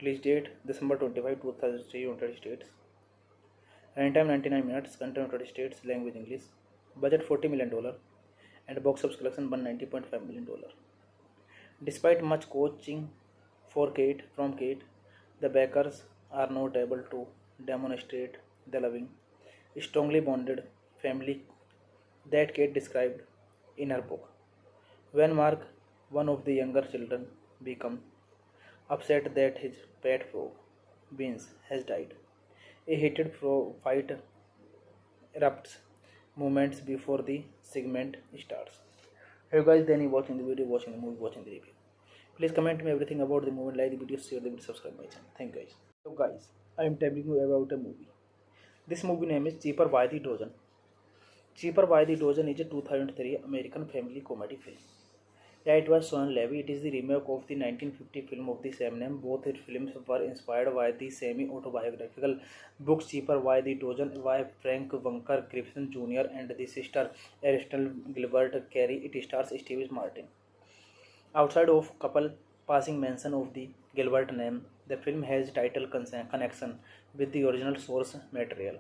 release date December 25, 2003, United States, runtime 99 minutes, content United States, language English, budget $40 million, and box office collection $190.5 million. Despite much coaching from Kate, the Bakers are not able to demonstrate the loving, strongly bonded family that Kate described in her book. When Mark, one of the younger children, becomes upset that his pet frog, Beans, has died, a heated fight erupts moments before the segment starts. Hey guys, then you watching the video, watching the movie, watching the review. Please comment me everything about the movie, like the video, share the video, subscribe my channel. Thank you guys. So guys, I am telling you about a movie. This movie name is Cheaper by the Dozen. Cheaper by the Dozen is a 2003 American family comedy film. Yeah, it was Sean Levy. It is the remake of the 1950 film of the same name. Both films were inspired by the semi-autobiographical book Cheaper by the Dozen by Frank Bunker Griffin Jr. and the sister Aristotle Gilbert Carey. It stars Steve Martin. Outside of couple passing mention of the Gilbert name, the film has title connection with the original source material.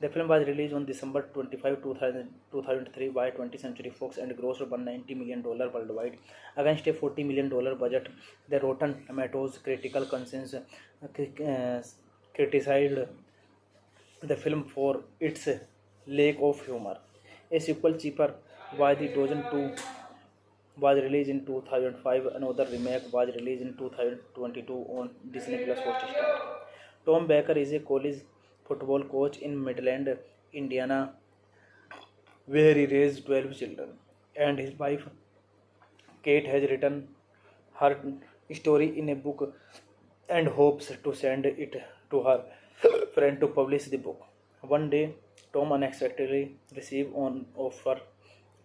The film was released on December 25, 2003 by 20th Century Fox and grossed $190 million worldwide against a $40 million budget. The Rotten Tomatoes critical consensus criticized the film for its lack of humor. A sequel, Cheaper by the Dozen 2, was released in 2005. Another remake was released in 2022 on Disney Plus Hotstar. Tom Baker is a college football coach in Midland, Indiana, where he raised 12 children, and his wife Kate has written her story in a book and hopes to send it to her friend to publish the book. One day, Tom unexpectedly receives an offer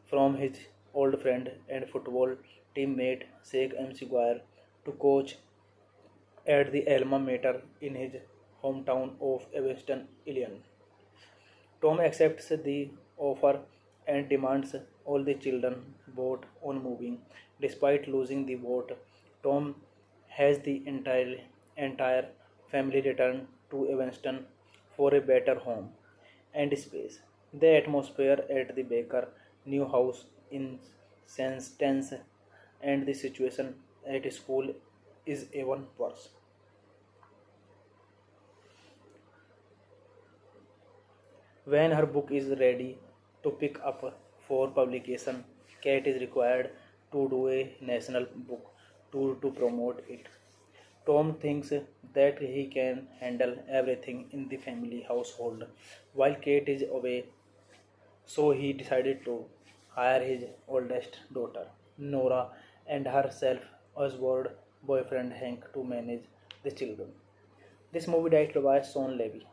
from his old friend and football teammate Sheikh MC Guire to coach at the alma mater in his hometown of Evanston, Illinois. Tom accepts the offer and demands all the children vote on moving. Despite losing the vote, Tom has the entire family return to Evanston for a better home and space. The atmosphere at the Baker new house in sense tense, and the situation at school is even worse. When her book is ready to pick up for publication, Kate is required to do a national book tour to promote it. Tom thinks that he can handle everything in the family household while Kate is away, so he decided to hire his oldest daughter, Nora, and her self-assured boyfriend Hank to manage the children. This movie directed by Sean Levy.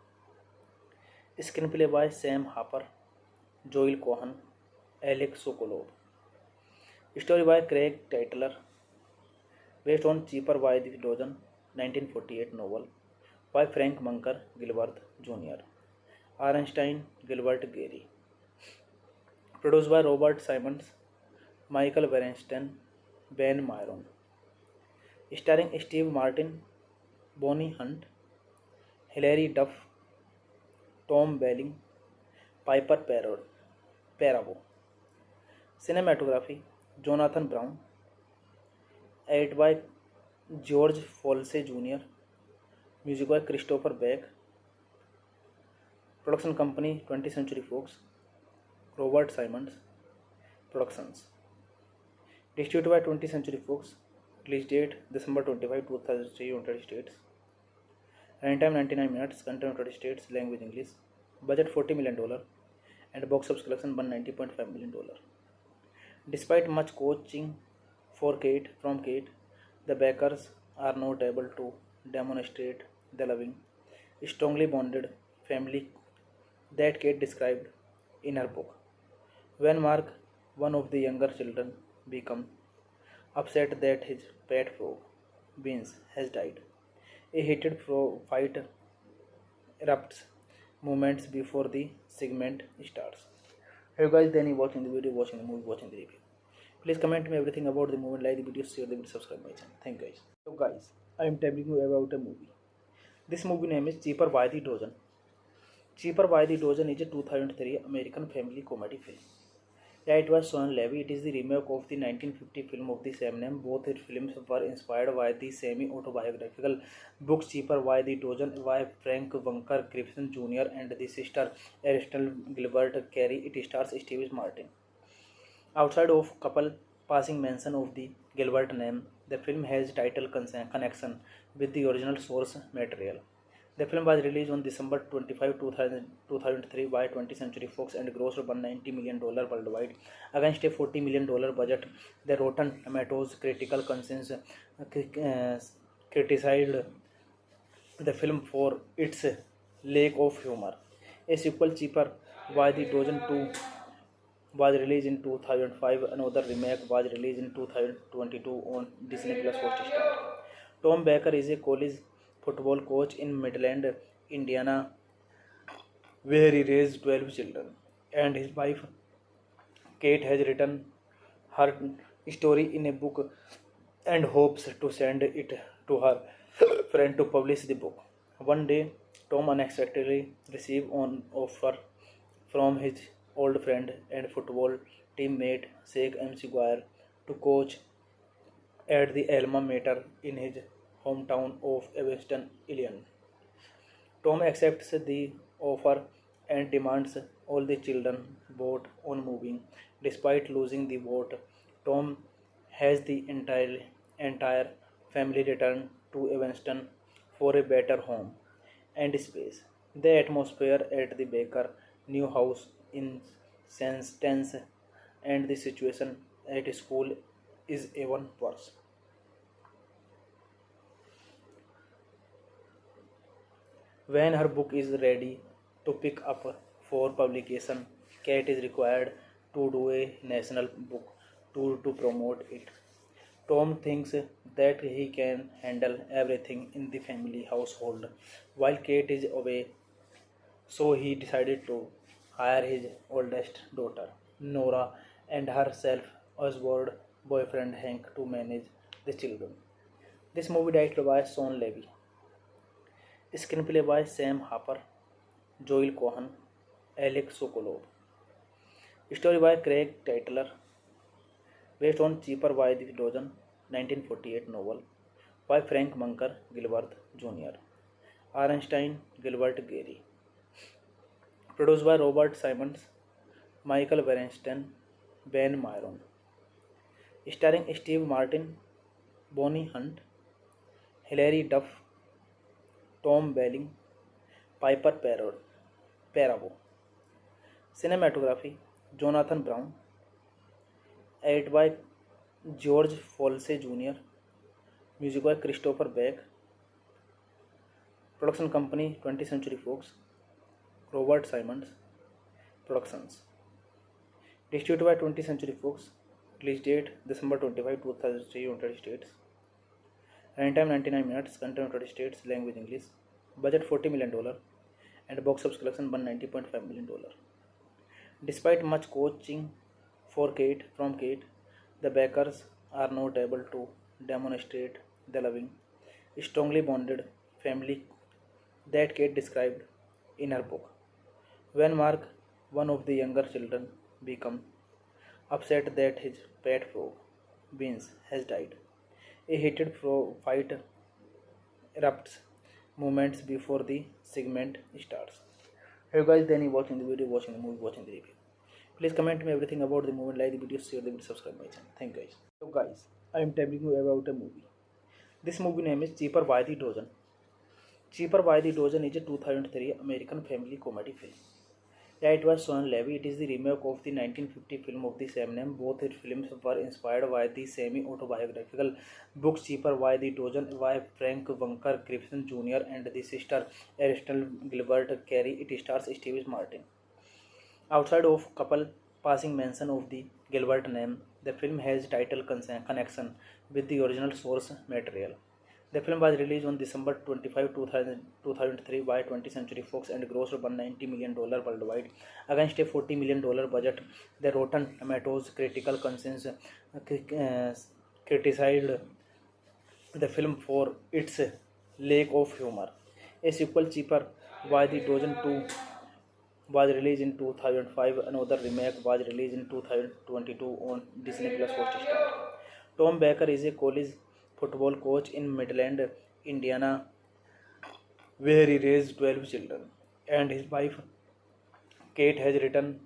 Screenplay by Sam Harper, Joel Cohen, Alex Sokolov. Story by Craig Titler, based on Cheaper by the Dozen, 1948 novel by Frank Munker Gilbert Jr. Arnstein Gilbert Gary. Produced by Robert Simons, Michael Bernstein, Ben Myron. Starring Steve Martin, Bonnie Hunt, Hilary Duff, Tom Welling, Piper Perabo. Cinematography Jonathan Brown. Edited by George Folsey Jr. Music by Christopher Beck. Production company 20th Century Fox. Robert Simons Productions. Distributed by 20th Century Fox. Release date December 25, 2003, United States. Runtime 99 minutes. Content United States. Language English. Budget $40 million. And box office collection $190.5 million. Despite much coaching from Kate, the Bakers are not able to demonstrate the loving, strongly bonded family that Kate described in her book. When Mark, one of the younger children, becomes upset that his pet frog, Beans, has died, a heated fight erupts moments before the segment starts. Hey guys, then you watching the video, watching the movie, watching the review. Please comment me everything about the movie, like the video, share the video, subscribe my channel. Thank you guys. So guys, I am telling you about a movie. This movie name is Cheaper by the Dozen. Cheaper by the Dozen is a 2003 American family comedy film. It was Sean Levy. It is the remake of the 1950 film of the same name. Both films were inspired by the semi-autobiographical book Cheaper by the Dozen by Frank Bunker Griffin Jr. and the sister Aristotle Gilbert Carey. It stars Steve Martin. Outside of couple passing mention of the Gilbert name, the film has title connection with the original source material. The film was released on December 25, 2003 by 20th Century Fox and grossed $190 million worldwide against a $40 million budget. The Rotten Tomatoes critical consensus criticized the film for its lack of humor. A sequel, Cheaper by the Dozen 2, was released in 2005. Another remake was released in 2022 on Disney Plus Hotstar. Tom Baker is a college football coach in Midland, Indiana, where he raised 12 children, and his wife Kate has written her story in a book and hopes to send it to her friend to publish the book. One day, Tom unexpectedly receives an offer from his old friend and football teammate Sheikh Maguire to coach at the alma mater in his hometown of Evanston, Illinois. Tom accepts the offer and demands all the children vote on moving. Despite losing the vote, Tom has the entire family return to Evanston for a better home and space. The atmosphere at the Baker new house is tense, and the situation at school is even worse. When her book is ready to pick up for publication, Kate is required to do a national book tour to promote it. Tom thinks that he can handle everything in the family household while Kate is away, so he decided to hire his oldest daughter, Nora, and her self-assured boyfriend Hank to manage the children. This movie directed by Sean Levy. Screenplay by Sam Harper, Joel Cohen, Alex Sokolov. Story by Craig Titler, based on Cheaper by the Dozen, 1948 novel by Frank Munker Gilbert Jr. Arnstein Gilbert Gary. Produced by Robert Simons, Michael Bernstein, Ben Myron. Starring Steve Martin, Bonnie Hunt, Hilary Duff, Tom Welling, Piper Perabo. Cinematography Jonathan Brown. Edited by George Folsey Jr. Music by Christopher Beck. Production company 20th Century Fox. Robert Simons Productions. Distributed by 20th Century Fox. Release date December 25, 2003, United States. Running time 99 minutes. Country United States. Language English. Budget $40 million and box office collection $190.5 million. Despite much coaching from Kate, the Bakers are not able to demonstrate the loving, strongly bonded family that Kate described in her book. When Mark, one of the younger children, becomes upset that his pet frog, Beans, has died, a heated fight erupts moments before the segment starts. Hey guys, then you watching the video, watching the movie, watching the review. Please comment me everything about the movie, like the video, share the video, subscribe my channel. Thank you guys. So guys, I am telling you about a movie. This movie name is Cheaper by the Dozen. Cheaper by the Dozen is a 2003 American family comedy film. Yeah, it was Sean Levy. It is the remake of the 1950 film of the same name. Both films were inspired by the semi-autobiographical book Cheaper by the Dozen by Frank Bunker Griffin Jr. and the sister Aristotle Gilbert Carey. It stars Steve Martin. Outside of couple passing mention of the Gilbert name, the film has title connection with the original source material. The film was released on December 25, 2003 by 20th Century Fox and grossed $190 million worldwide against a $40 million budget. The Rotten Tomatoes critical consensus criticized the film for its lack of humor. A sequel, Cheaper by the Dozen 2, was released in 2005. Another remake was released in 2022 on Disney Plus Hotstar. Tom Baker is a college football coach in Midland, Indiana, where he raised 12 children, and his wife Kate has written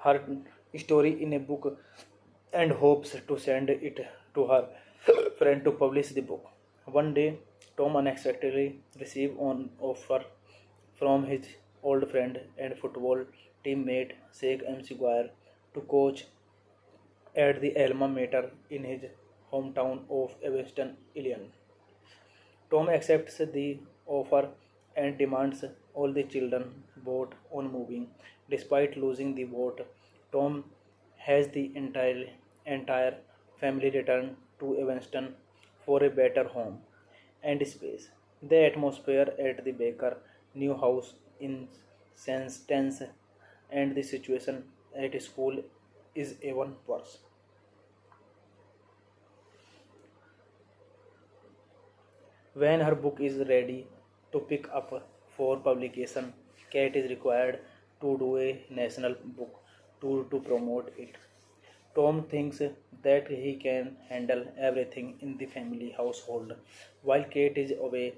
her story in a book and hopes to send it to her friend to publish the book. One day, Tom unexpectedly receives an offer from his old friend and football teammate Sheikh MC Guire to coach at the alma mater in his hometown of Evanston, Illinois. Tom accepts the offer and demands all the children vote on moving. Despite losing the vote, Tom has the entire family return to Evanston for a better home and space. The atmosphere at the Baker new house in sense tense, and the situation at school is even worse. When her book is ready to pick up for publication, Kate is required to do a national book tour to promote it. Tom thinks that he can handle everything in the family household while Kate is away,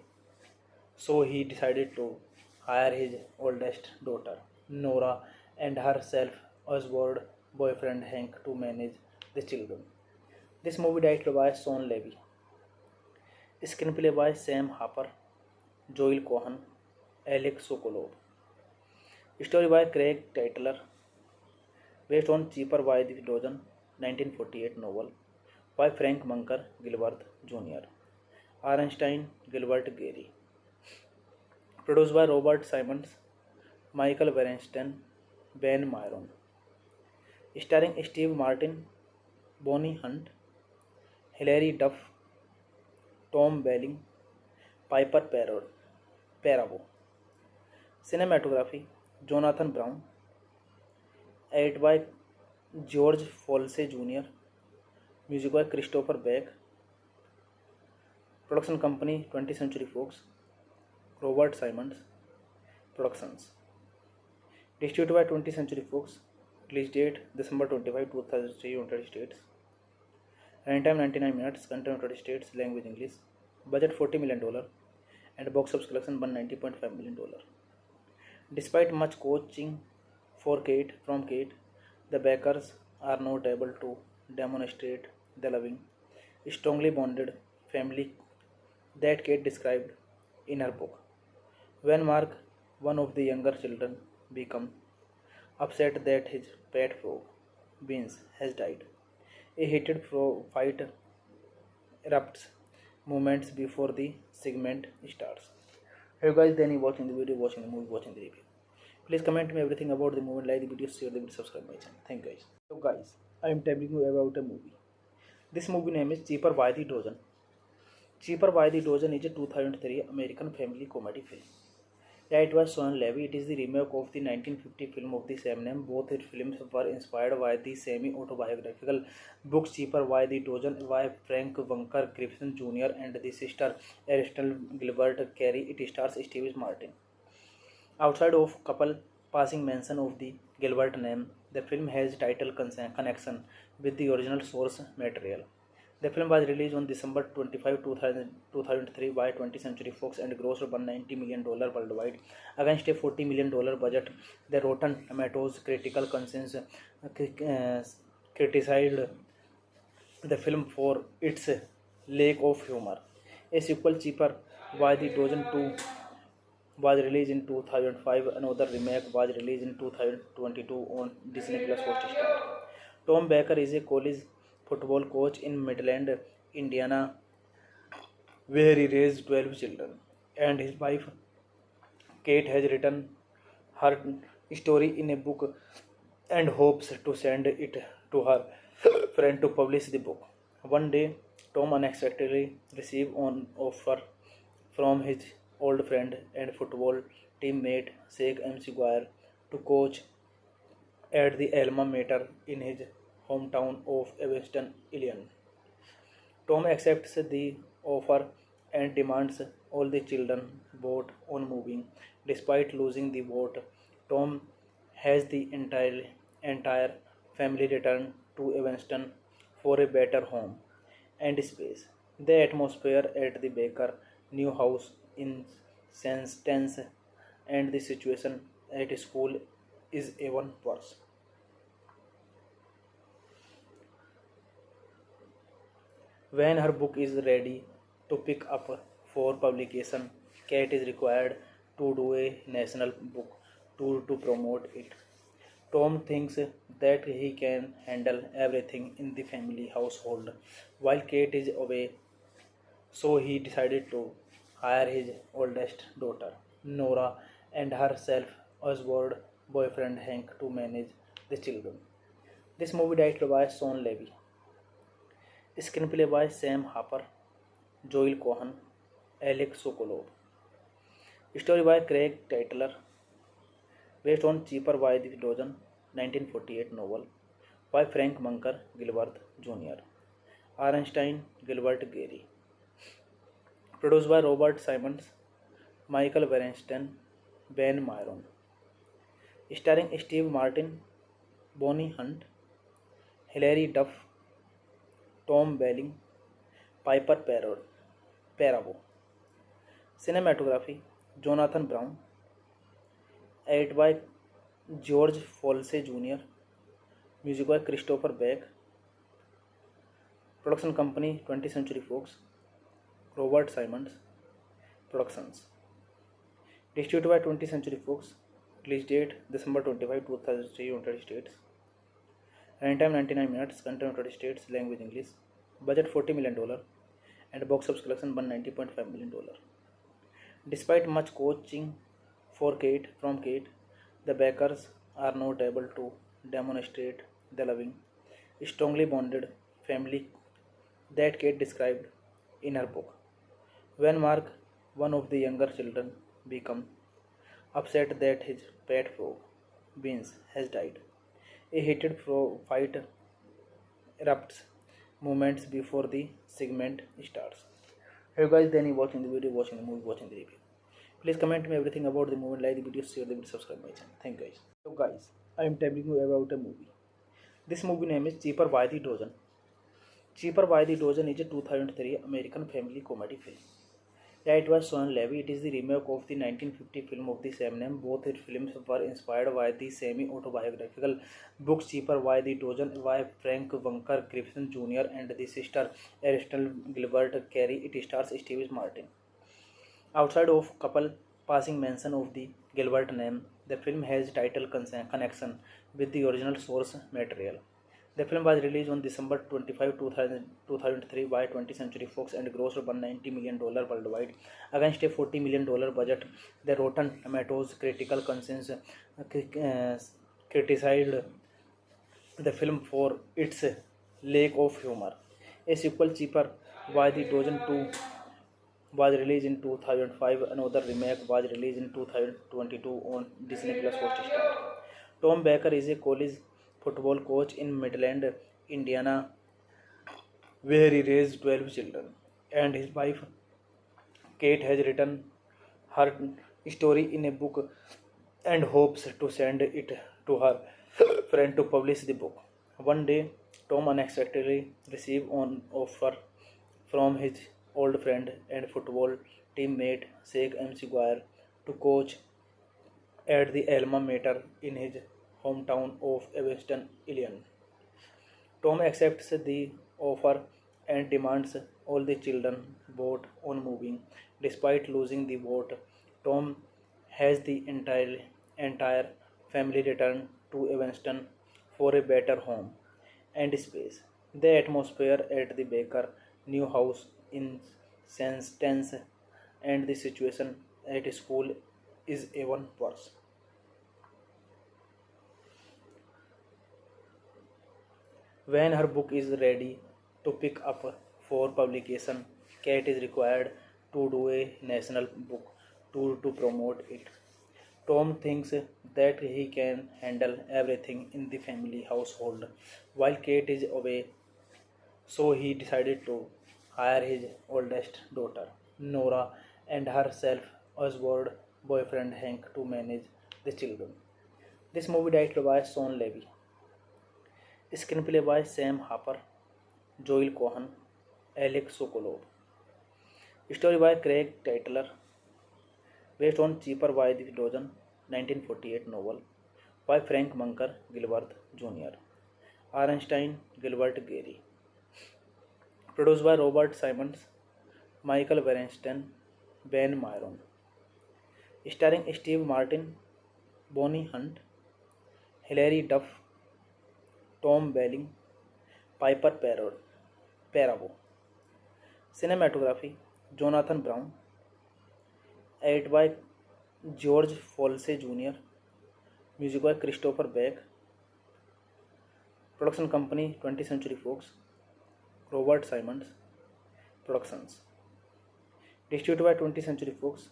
so he decided to hire his oldest daughter, Nora, and her self-assured boyfriend Hank to manage the children. This movie directed by Sean Levy. Screenplay by Sam Harper, Joel Cohen, Alex Sokolov. Story by Craig Tytler, based on Cheaper by the Dozen, 1948 novel by Frank Bunker Gilbert Jr. Arnstein Gilbert Gary. Produced by Robert Simons, Michael Bernstein, Ben Myron. Starring Steve Martin, Bonnie Hunt, Hilary Duff, Tom Welling, Piper Perabo. Cinematography Jonathan Brown. Edited by George Folsey Jr. Music by Christopher Beck. Production company 20th Century Fox. Robert Simons Productions. Distributed by 20th Century Fox. Release date December 25, 2003, United States. Running time 99 minutes. Country United States. Language English. Budget $40 million and box office collection $190.5 million. Despite much coaching from Kate, the Bakers are not able to demonstrate the loving, strongly bonded family that Kate described in her book. When Mark, one of the younger children, becomes upset that his pet frog, Beans, has died, a heated fight erupts moments before the segment starts. Hey guys, then you watching the video, watching the movie, watching the review. Please comment me everything about the movie, like the video, share the video, subscribe my channel. Thank you guys. So guys, I am telling you about a movie. This movie name is Cheaper by the Dozen. Cheaper by the Dozen is a 2003 American family comedy film. It was Sean Levy. It is the remake of the 1950 film of the same name. Both its films were inspired by the semi-autobiographical book Cheaper by the Dozen by Frank Bunker Griffin Jr. and the sister Aristotle Gilbert Carey. It stars Steve Martin. Outside of couple passing mention of the Gilbert name, the film has title connection with the original source material. The film was released on December 25, 2003 by 20th Century Fox and grossed $190 million worldwide against a $40 million budget. The Rotten Tomatoes critical consensus criticized the film for its lack of humor. A sequel, Cheaper by the Dozen 2, was released in 2005. Another remake was released in 2022 on Disney Plus Hotstar. Tom Baker is a college football coach in Midland, Indiana, where he raised 12 children. And his wife, Kate, has written her story in a book and hopes to send it to her friend to publish the book. One day, Tom unexpectedly received an offer from his old friend and football teammate Sheikh Maguire to coach at the alma mater in his hometown of Evanston, Illinois. Tom accepts the offer and demands all the children vote on moving. Despite losing the vote, Tom has the entire family return to Evanston for a better home and space. The atmosphere at the Baker new house is tense, and the situation at school is even worse. When her book is ready to pick up for publication, Kate is required to do a national book tour to promote it. Tom thinks that he can handle everything in the family household while Kate is away, so he decided to hire his oldest daughter, Nora, and her self-assured boyfriend Hank to manage the children. This movie directed by Sean Levy. Screenplay by Sam Harper, Joel Cohen, Alex Sokolov. Story by Craig Tytler, based on Cheaper by the Dozen, 1948 novel by Frank Bunker Gilbert Jr. Arnstein Gilbert Gary. Produced by Robert Simons, Michael Bernstein, Ben Myron. Starring Steve Martin, Bonnie Hunt, Hilary Duff, Tom Welling, Piper Perabo. Cinematography, Jonathan Brown. Edited by George Folsey Jr. Music by Christopher Beck. Production company 20th Century Fox. Robert Simons Productions. Distributed by 20th Century Fox. Release date December 25, 2003, United States. Running time 99 minutes. Content United States. Language English. Budget $40 million and box office collection $190.5 million. Despite much coaching from Kate, the Bakers are not able to demonstrate the loving, strongly bonded family that Kate described in her book. When Mark, one of the younger children, becomes upset that his pet frog, Beans, has died, a heated fight erupts moments before the segment starts. Hey guys, then you watching the video, watching the movie, watching the review. Please comment me everything about the movie, like the video, share the video, subscribe my channel. Thank you guys. So guys, I am telling you about a movie. This movie name is Cheaper by the Dozen. Cheaper by the Dozen is a 2003 American family comedy film. It was Sean Levy. It is the remake of the 1950 film of the same name. Both its films were inspired by the semi-autobiographical book Cheaper by the Dozen by Frank Bunker Griffin Jr. and the sister Aristotle Gilbert Carey. It stars Steve Martin. Outside of couple passing mention of the Gilbert name, the film has title connection with the original source material. The film was released on December 25, 2003 by 20th Century Fox and grossed $190 million worldwide against a $40 million budget. The Rotten Tomatoes critical consensus criticized the film for its lack of humor. A sequel, Cheaper by the Dozen 2, was released in 2005. Another remake was released in 2022 on Disney Plus Hotstar. Tom Baker is a college football coach in Midland, Indiana, where he raised 12 children, and his wife Kate has written her story in a book and hopes to send it to her friend to publish the book. One day, Tom unexpectedly received an offer from his old friend and football teammate Sheikh MC Guire to coach at the alma mater in his hometown of Evanston, Illinois. Tom accepts the offer and demands all the children vote on moving. Despite losing the vote, Tom has the entire family return to Evanston for a better home and space. The atmosphere at the Baker new house is tense, and the situation at school is even worse. When her book is ready to pick up for publication, Kate is required to do a national book tour to promote it. Tom thinks that he can handle everything in the family household while Kate is away, so he decided to hire his oldest daughter, Nora, and her self-assured boyfriend Hank to manage the children. This movie directed by Sean Levy. Screenplay by Sam Harper, Joel Cohen, Alex Sokolov. Story by Craig Titler, based on Cheaper by the Dozen, 1948 novel by Frank Munker Gilbert Jr. Arnstein Gilbert Gary. Produced by Robert Simons, Michael Bernstein, Ben Myron. Starring Steve Martin, Bonnie Hunt, Hilary Duff, Tom Welling, Piper Perabo. Cinematography, Jonathan Brown. Edited by George Folsey Jr. Music by Christopher Beck. Production company 20th Century Fox. Robert Simons Productions. Distributed by 20th Century Fox.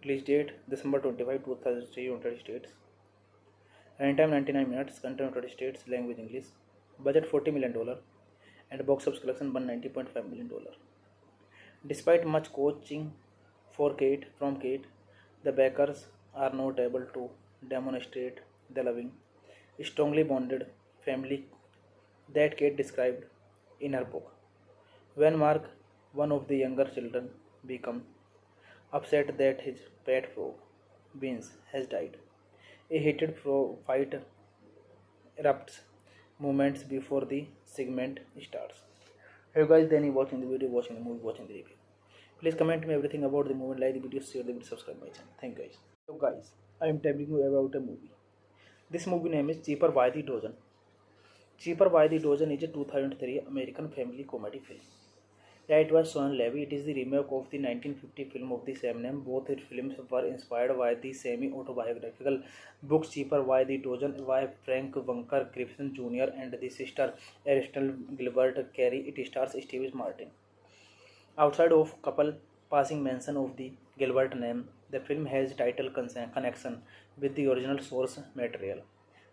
Release date December 25, 2003, United States. Runtime 99 minutes. Content United States. Language English. Budget $40 million. And box office collection $190.5 million. Despite much coaching from Kate, the Bakers are not able to demonstrate the loving, strongly bonded family that Kate described in her book. When Mark, one of the younger children, becomes upset that his pet frog, Beans, has died, a heated fight erupts moments before the segment starts. Hey guys, then you watching the video, watching the movie, watching the review. Please comment me everything about the movie, like the video, share the video, subscribe my channel. Thank you guys. So guys, I am telling you about a movie. This movie name is Cheaper by the Dozen. Cheaper by the Dozen is a 2003 American family comedy film. Yeah, it was Sean Levy. It is the remake of the 1950 film of the same name. Both its films were inspired by the semi-autobiographical book Cheaper by the Dozen by Frank Bunker Griffin Jr. and the sister Aristotle Gilbert Carey. It stars Steve Martin. Outside of couple passing mention of the Gilbert name, the film has title connection with the original source material.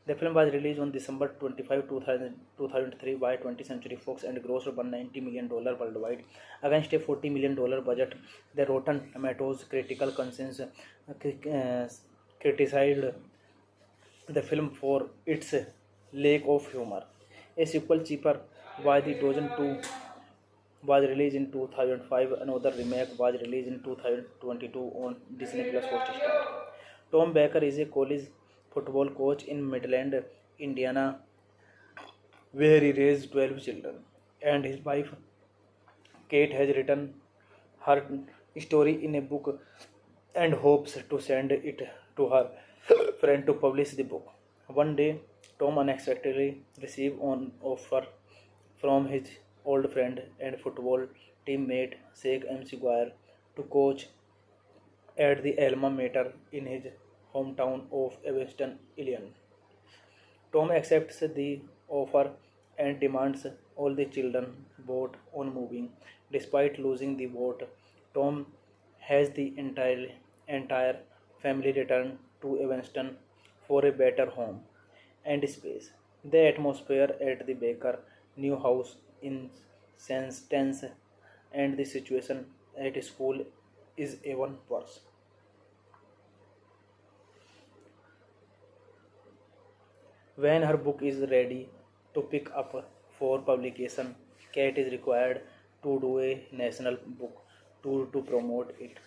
The film was released on December 25, 2003 by 20th Century Fox and grossed $190 million worldwide against a $40 million budget. The Rotten Tomatoes critical consensus criticized the film for its lack of humor. A sequel, Cheaper by the Dozen 2, was released in 2005. Another remake was released in 2022 on Disney Plus Hotstar. Tom Baker is a college football coach in Midland, Indiana, where he raised 12 children, and his wife Kate has written her story in a book and hopes to send it to her friend to publish the book. One day, Tom unexpectedly receives an offer from his old friend and football teammate Sheikh Maguire to coach at the alma mater in his hometown of Evanston, Illinois. Tom accepts the offer and demands all the children vote on moving. Despite losing the vote, Tom has the entire family return to Evanston for a better home and space. The atmosphere at the Baker new house in sense tense, and the situation at school is even worse. When her book is ready to pick up for publication, Kate is required to do a national book tour to promote it.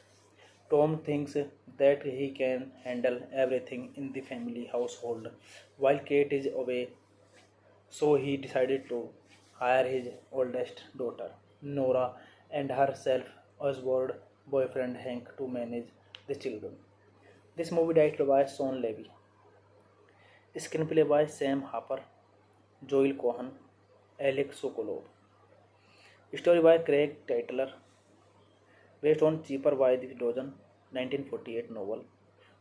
Tom thinks that he can handle everything in the family household while Kate is away, so he decided to hire his oldest daughter, Nora, and her self-assured boyfriend Hank to manage the children. This movie directed by Sean Levy, screenplay by Sam Harper, Joel Cohen, Alex Sokolov. Story by Craig Titler, based on Cheaper by the Dozen, 1948 novel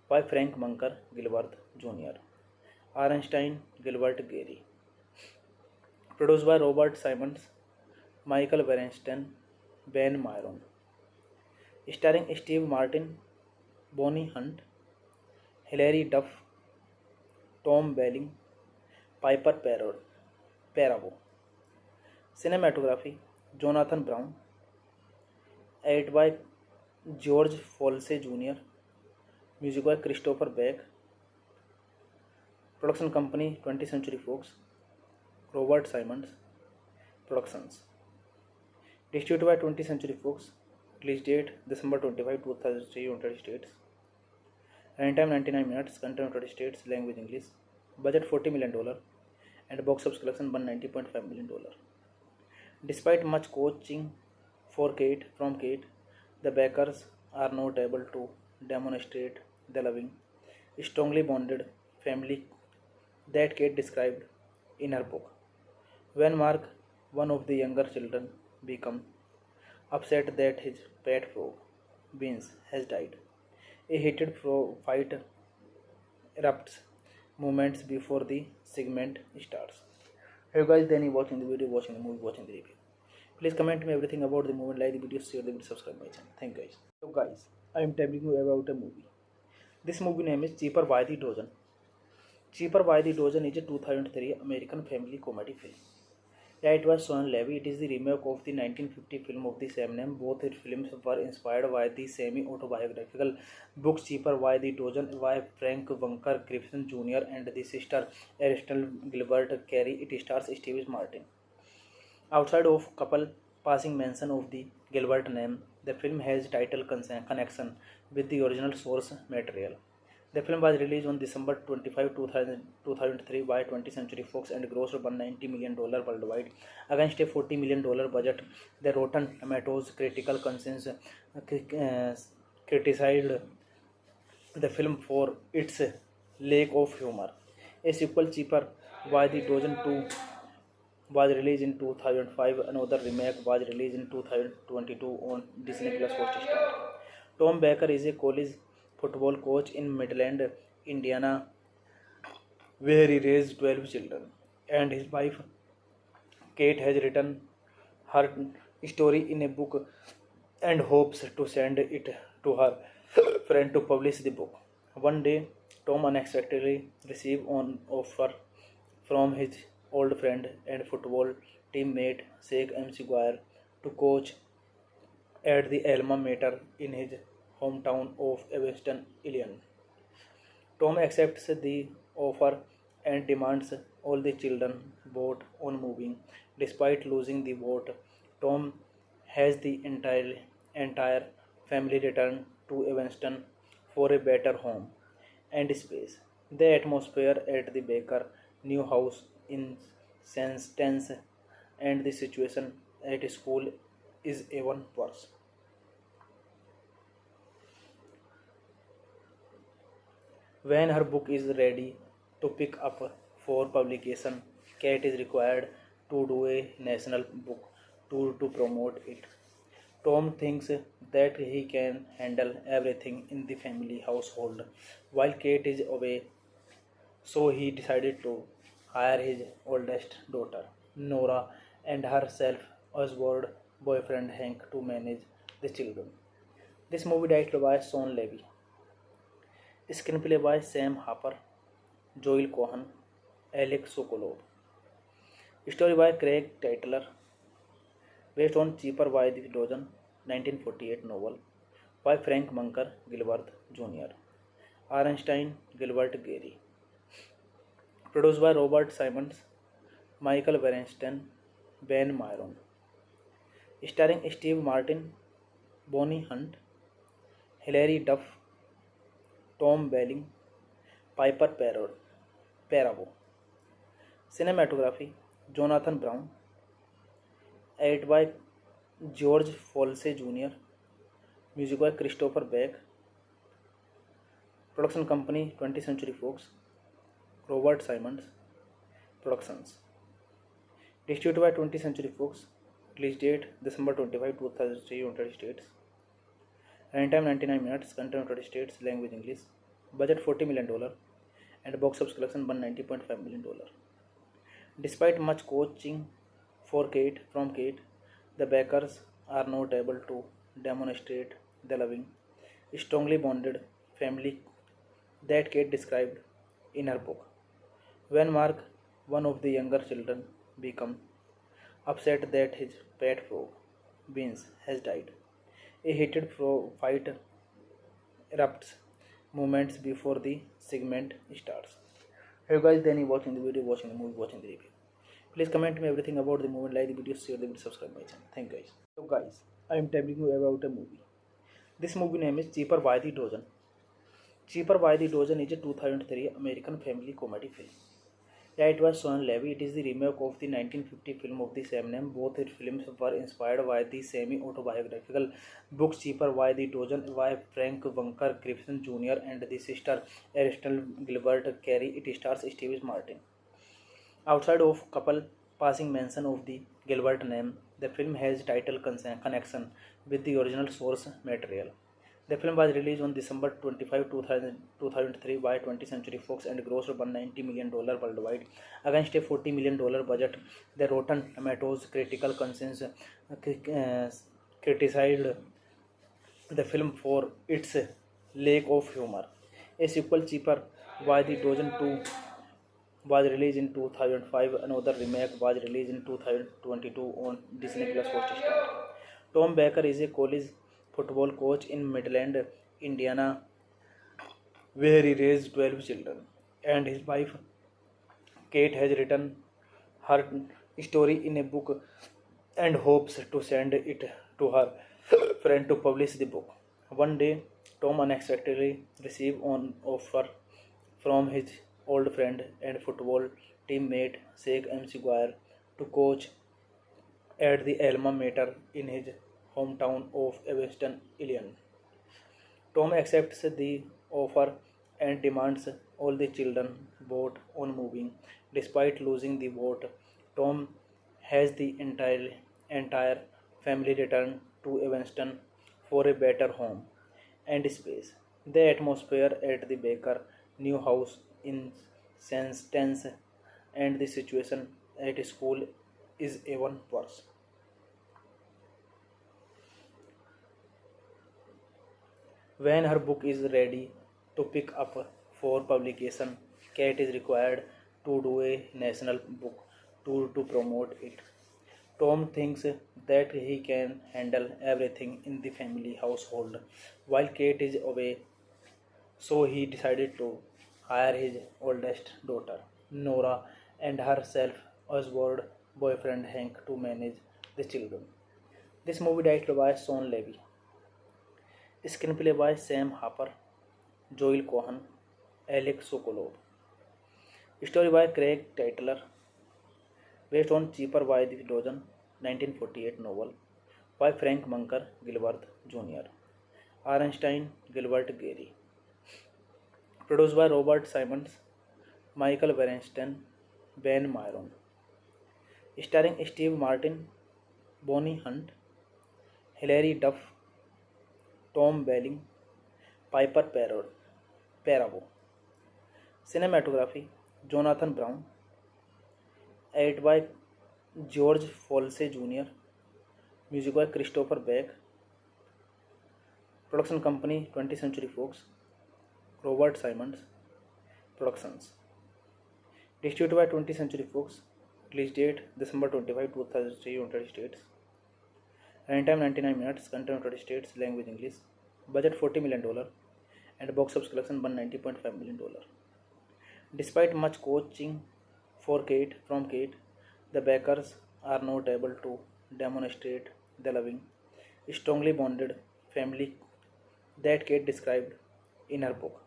by Frank Munker Gilbert Jr. Arnstein Gilbert Gary. Produced by Robert Simons, Michael Bernstein, Ben Myron. Starring Steve Martin, Bonnie Hunt, Hilary Duff, Tom Welling, Piper Perabo. Cinematography Jonathan Brown. Edited by George Folsey Jr. Music by Christopher Beck. Production company 20th Century Fox. Robert Simons Productions. Distributed by 20th Century Fox. Release date December 25, 2003, United States. Runtime 99 minutes. Content United States. Language English. Budget $40 million. And box office collection $190.5 million. Despite much coaching from Kate, the Bakers are not able to demonstrate the loving, strongly bonded family that Kate described in her book. When Mark, one of the younger children, becomes upset that his pet frog, Beans, has died, a heated fight erupts moments before the segment starts. Hey guys, then you watching the video, watching the movie, watching the review. Please comment me everything about the movie, like the video, share the video, subscribe my channel. Thank you guys. So guys, I am telling you about a movie. This movie name is Cheaper by the Dozen. Cheaper by the Dozen is a 2003 American family comedy film. Directed by Sean Levy, it is the remake of the 1950 film of the same name. Both films were inspired by the semi-autobiographical book Cheaper by the Dozen by Frank Bunker Griffin Jr. and the sister Aristotle Gilbert Carey. It stars Steve Martin. Outside of couple passing mention of the Gilbert name, the film has title connection with the original source material. The film was released on December 25, 2003 by 20th Century Fox and grossed $190 million worldwide against a $40 million budget. The Rotten Tomatoes critical consensus criticized the film for its lack of humor. A sequel, Cheaper by the Dozen 2, was released in 2005. Another remake was released in 2022 on Disney Plus Hotstar. Tom Baker is a college football coach in Midland, Indiana, where he raised 12 children, and his wife Kate has written her story in a book and hopes to send it to her friend to publish the book. One day, Tom unexpectedly receives an offer from his old friend and football teammate Sheikh Maguire to coach at the alma mater in his hometown of Evanston, Illinois. Tom accepts the offer and demands all the children vote on moving. Despite losing the vote, Tom has the entire family return to Evanston for a better home and space. The atmosphere at the Baker new house in sense tense, and the situation at school is even worse. When her book is ready to pick up for publication. Cat is required to do a national book tour to promote it. Tom thinks that he can handle everything in the family household while Kate is away, so he decided to hire his oldest daughter, Nora, and her self Oswald boyfriend Hank to manage the children. This movie directed by Sean Levy. Screenplay by Sam Harper, Joel Cohen, Alex Sokolov. Story by Craig Tytler, based on Cheaper by the Dozen 1948 novel by Frank Munker Gilbert Jr. Arnstein Gilbert Gary. Produced by Robert Simons, Michael Weinstein, Ben Myron. Starring Steve Martin, Bonnie Hunt, Hilary Duff, Tom Welling, Piper Perabo. Cinematography Jonathan Brown. Edited by George Folsey Jr. Music by Christopher Beck. Production company 20th Century Fox. Robert Simons Productions. Distributed by 20th Century Fox. Release date December 25, 2003, United States. Running time 99 minutes. Country United States. Language English. Budget $40 million and box office collection $190.5 million. Despite much coaching from Kate, the Bakers are not able to demonstrate the loving, strongly bonded family that Kate described in her book. When Mark, one of the younger children, becomes upset that his pet frog, Beans, has died, a heated fight erupts moments before the segment starts. Hey guys, then you watching the video, watching the movie, watching the review. Please comment me everything about the movie, like the video, share the video, subscribe my channel. Thank you guys. So guys, I am telling you about a movie. This movie name is Cheaper by the Dozen. Cheaper by the Dozen is a 2003 American family comedy film. Yeah, it was Sean Levy. It is the remake of the 1950 film of the same name. Both films were inspired by the semi-autobiographical book Cheaper by the Dozen by Frank Bunker Griffin Jr. and the sister Aristotle Gilbert Carey. It stars Steve Martin. Outside of couple passing mention of the Gilbert name, the film has title connection with the original source material. The film was released on December 25, 2003 by 20th Century Fox and grossed $190 million worldwide against a $40 million budget. The Rotten Tomatoes critical consensus criticized the film for its lack of humor. A sequel, Cheaper by the Dozen 2, was released in 2005. Another remake was released in 2022 on Disney Plus Hotstar. Tom Baker is a college football coach in Midland, Indiana, where he raised 12 children, and his wife Kate has written her story in a book and hopes to send it to her friend to publish the book. One day, Tom unexpectedly receives an offer from his old friend and football teammate Sheikh McGuire to coach at the alma mater in his hometown of Evanston, Illinois. Tom accepts the offer and demands all the children vote on moving. Despite losing the vote, Tom has the entire family return to Evanston for a better home and space. The atmosphere at the Baker new house is tense, and the situation at school is even worse. When her book is ready to pick up for publication, Kate is required to do a national book tour to promote it. Tom thinks that he can handle everything in the family household while Kate is away, so he decided to hire his oldest daughter, Nora, and her self Oswald boyfriend Hank to manage the children. This movie directed by Sean Levy. Screenplay by Sam Harper, Joel Cohen, Alex Sokolov. Story by Craig Tytler, based on Cheaper by the Dozen 1948 novel by Frank Munker Gilbert Jr. Arnstein Gilbert Gary. Produced by Robert Simons, Michael Weinstein, Van Myron. Starring Steve Martin, Bonnie Hunt, Hilary Duff, Tom Welling, Piper Perabo. Cinematography Jonathan Brown. Edited by George Folsey Jr. Music by Christopher Beck. Production company 20th Century Fox. Robert Simons Productions. Distributed by 20th Century Fox. Release date December 25, 2003, United States. Runtime 99 minutes. Content United States. Language English. Budget $40 million. And box office collection $190.5 million. Despite much coaching from Kate, the Bakers are not able to demonstrate the loving, strongly bonded family that Kate described in her book.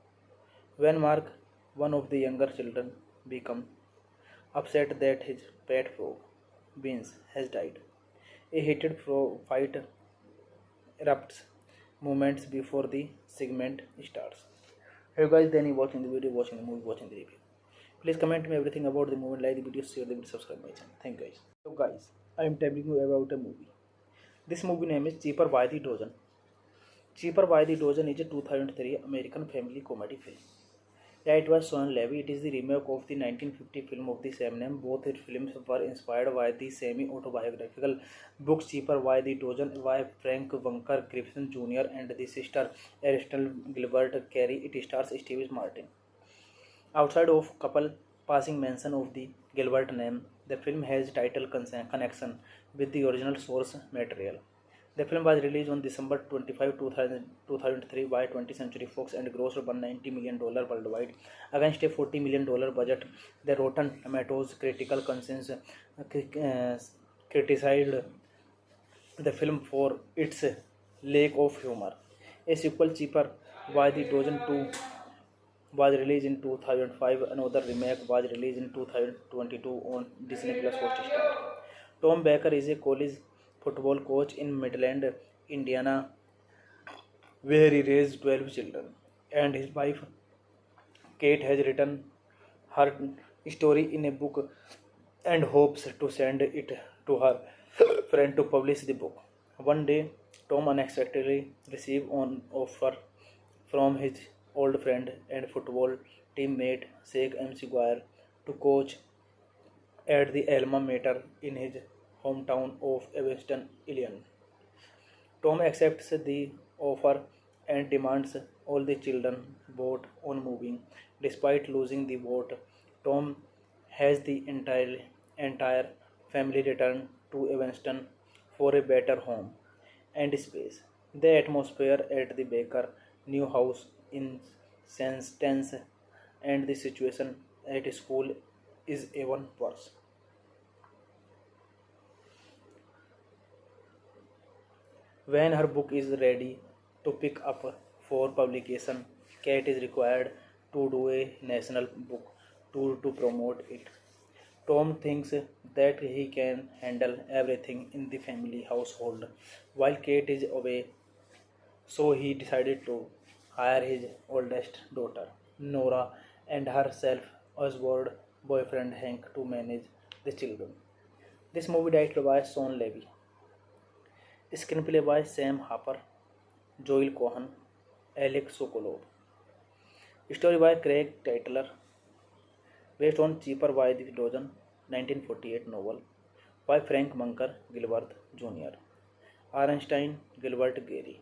When Mark, one of the younger children, becomes upset that his pet frog, Beans, has died, a heated fight erupts moments before the segment starts. Hey guys, then you watching the video, watching the movie, watching the review. Please comment me everything about the movie, like the video, share the video, subscribe my channel. Thank you guys. So guys, I am telling you about a movie. This movie name is Cheaper by the Dozen. Cheaper by the Dozen is a 2003 American family comedy film. It was Sean Levy. It is the remake of the 1950 film of the same name. Both films were inspired by the semi-autobiographical book Cheaper by the Dozen by Frank Bunker Griffin Jr. and the sister Aristotle Gilbert Carey. It stars Steve Martin. Outside of couple passing mention of the Gilbert name, the film has title connection with the original source material. The film was released on December 25, 2003 by 20th Century Fox and grossed $190 million worldwide against a $40 million budget. The Rotten Tomatoes critical consensus criticized the film for its lack of humor. A sequel, Cheaper by the Dozen 2, was released in 2005. Another remake was released in 2022 on Disney Plus Hotstar. Tom Baker is a college football coach in Midland, Indiana, where he raised 12 children, and his wife Kate has written her story in a book and hopes to send it to her friend to publish the book. One day, Tom unexpectedly receives an offer from his old friend and football teammate Sheikh McGuire to coach at the alma mater in his hometown of Evanston, Illinois. Tom accepts the offer and demands all the children vote on moving. Despite losing the vote, Tom has the entire family return to Evanston for a better home and space. The atmosphere at the Baker new house is tense, and the situation at school is even worse. When her book is ready to pick up for publication, Kate is required to do a national book tour to promote it. Tom thinks that he can handle everything in the family household while Kate is away, so he decided to hire his oldest daughter, Nora, and her self-assured boyfriend Hank to manage the children. This movie directed by Sean Levy. Screenplay by Sam Harper, Joel Cohen, Alex Sokolov. Story by Craig Tytler, based on Cheaper by the Dozen, 1948 novel by Frank Bunker Gilbert Jr. Arnstein Gilbert Gary.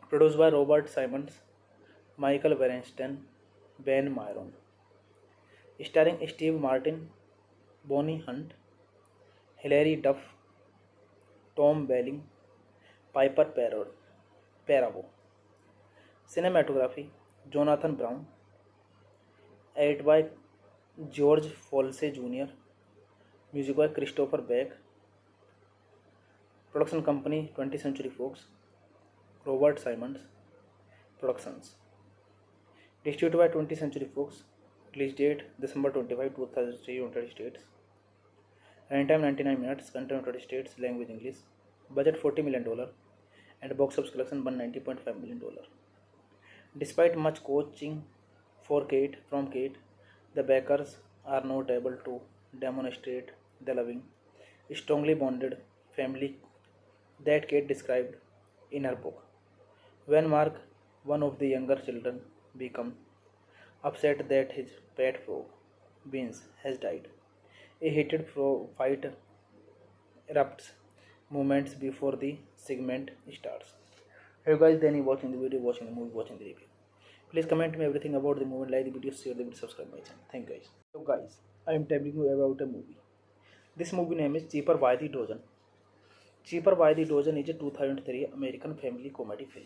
Produced by Robert Simons, Michael Bernstein, Ben Myron. Starring Steve Martin, Bonnie Hunt, Hilary Duff, Tom Welling, Piper Perabo. Cinematography Jonathan Brown. Edited by George Folsey Jr. Music by Christopher Beck. Production company 20th Century Fox. Robert Simons Productions. Distributed by 20th Century Fox. Release date December 25, 2003, United States. Runtime 99 minutes. Content United States. Language English. Budget $40 million. And box office collection $190.5 million. Despite much coaching from Kate, the Bakers are not able to demonstrate the loving, strongly bonded family that Kate described in her book. When Mark, one of the younger children, becomes upset that his pet frog, Beans, has died, a heated fight erupts moments before the segment starts. Hey guys, then you watching the video, watching the movie, watching the review. Please comment me everything about the movie, like the video, share the video, subscribe my channel. Thank you guys. So guys, I am telling you about a movie. This movie name is Cheaper by the Dozen. Cheaper by the Dozen is a 2003 American family comedy film.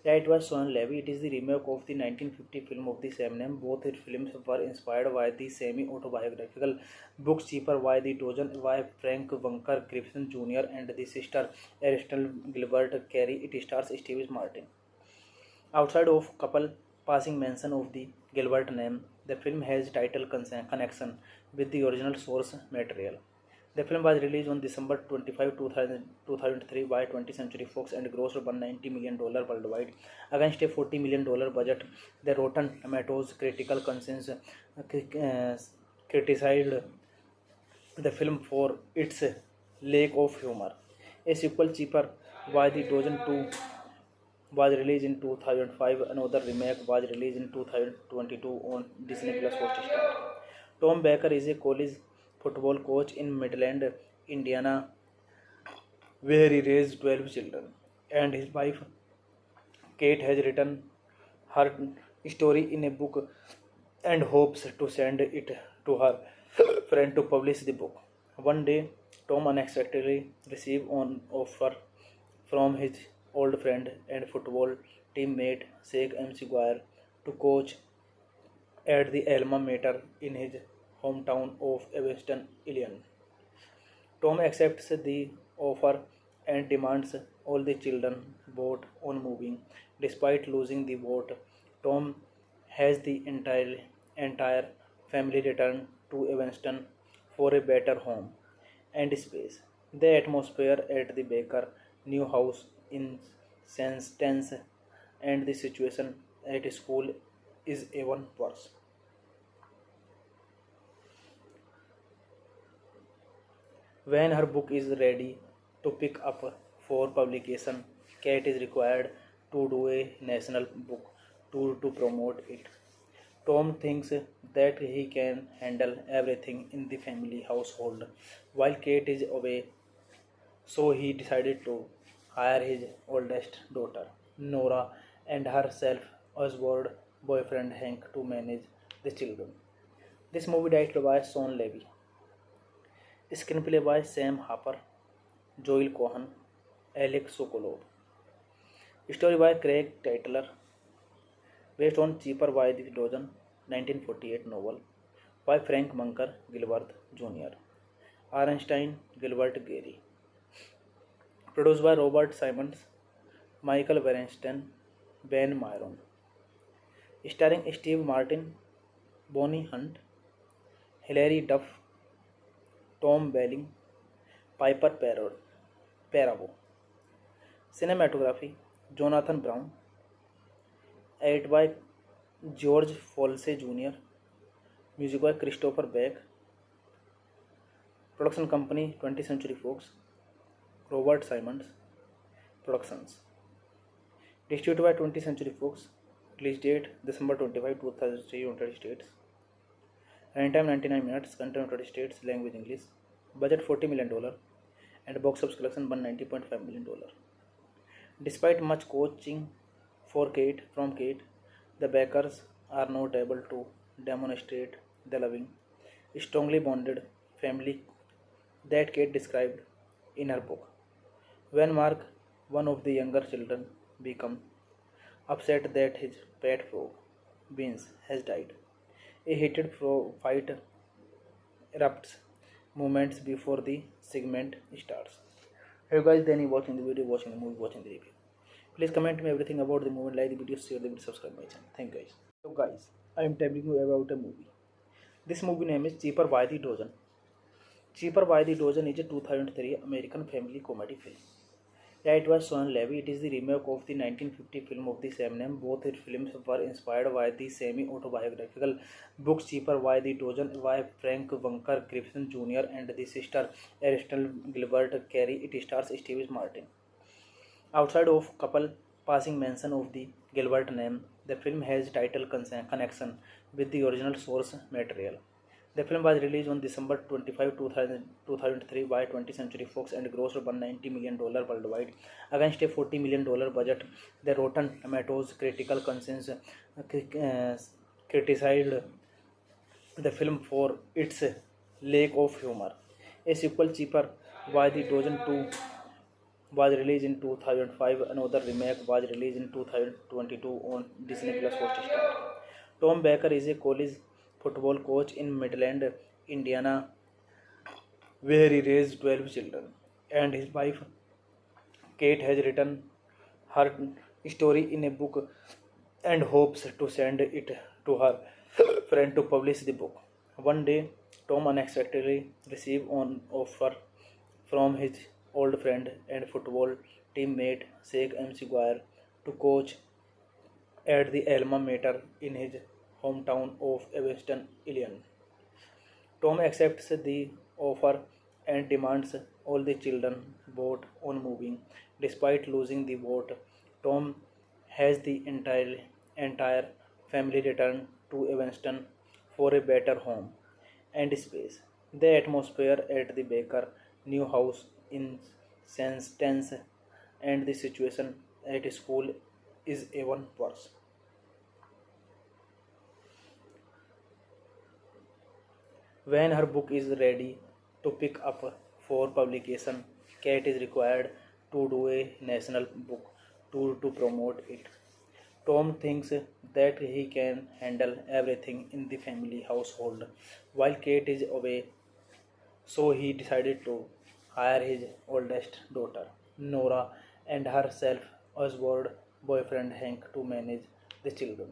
Yeah, it was Sean Levy. It is the remake of the 1950 film of the same name. Both films were inspired by the semi-autobiographical book Cheaper by the Dozen by Frank Bunker Griffin Jr. and the sister Aristotle Gilbert Carey. It stars Steve Martin. Outside of couple passing mention of the Gilbert name, the film has title connection with the original source material. The film was released on December 25, 2003 by 20th Century Fox and grossed $190 million worldwide against a $40 million budget. The Rotten Tomatoes critical consensus criticized the film for its lack of humor. A sequel, Cheaper by the Dozen 2, was released in 2005. Another remake was released in 2022 on Disney Plus Hotstar. Tom Baker is a college football coach in Midland, Indiana, where he raised 12 children. And his wife, Kate, has written her story in a book and hopes to send it to her friend to publish the book. One day, Tom unexpectedly received an offer from his old friend and football teammate Sheikh MC Guire to coach at the alma mater in his hometown of Evanston, Illinois. Tom accepts the offer and demands all the children vote on moving. Despite losing the vote, Tom has the entire family return to Evanston for a better home and space. The atmosphere at the Baker new house in sense tense, and the situation at school is even worse. When her book is ready to pick up for publication, Kate is required to do a national book tour to promote it. Tom thinks that he can handle everything in the family household while Kate is away, so he decided to hire his oldest daughter, Nora, and her self-assured boyfriend Hank to manage the children. This movie directed by Sean Levy. Screenplay by Sam Harper, Joel Cohen, Alex Sokolov. Story by Craig Tytler, based on Cheaper by the Dozen, 1948 novel by Frank Bunker Gilbert Jr. Arnstein Gilbert Gary. Produced by Robert Simons, Michael Bernstein, Ben Myron. Starring Steve Martin, Bonnie Hunt, Hilary Duff, Tom Welling, Piper Perabo. Cinematography, Jonathan Brown. Edited by George Folsey Jr. Music by Christopher Beck. Production company 20th Century Fox. Robert Simons Productions. Distributed by 20th Century Fox. Release date December 25, 2003, United States. Runtime 99 minutes. Content United States. Language English. Budget $40 million. And box office collection $190.5 million. Despite much coaching from Kate, the Bakers are not able to demonstrate the loving, strongly bonded family that Kate described in her book. When Mark, one of the younger children, becomes upset that his pet frog, Beans, has died, a heated fight erupts moments before the segment starts. Hey guys, then you watching the video, watching the movie, watching the review. Please comment me everything about the movie, like the video, share the video, subscribe my channel. Thank you guys. So guys, I am telling you about a movie. This movie name is Cheaper by the Dozen. Cheaper by the Dozen is a 2003 American family comedy film. Yeah, it was Son Levy. It is the remake of the 1950 film of the same name. Both films were inspired by the semi-autobiographical books Cheaper by the Dozen by Frank Bunker Griffin Jr. and the sister Aristotle Gilbert Carey. It stars Steve Martin. Outside of couple passing mention of the Gilbert name, the film has title connection with the original source material. The film was released on December 25, 2003 by 20th Century Fox and grossed $190 million worldwide against a $40 million budget. The Rotten Tomatoes critical consensus criticized the film for its lack of humor. A sequel, Cheaper by the Dozen 2, was released in 2005. Another remake was released in 2022 on Disney Plus Hotstar. Tom Baker is a college football coach in Midland, Indiana, where he raised 12 children. And his wife, Kate, has written her story in a book and hopes to send it to her friend to publish the book. One day, Tom unexpectedly received an offer from his old friend and football teammate Sheikh MC Guire to coach at the alma mater in his hometown of Evanston, Illinois. Tom accepts the offer and demands all the children vote on moving. Despite losing the vote, Tom has the entire family return to Evanston for a better home and space. The atmosphere at the Baker new house in sense tense and the situation at school is even worse. When her book is ready to pick up for publication, Kate is required to do a national book tour to promote it. Tom thinks that he can handle everything in the family household while Kate is away, so he decided to hire his oldest daughter, Nora, and her self-assured boyfriend Hank to manage the children.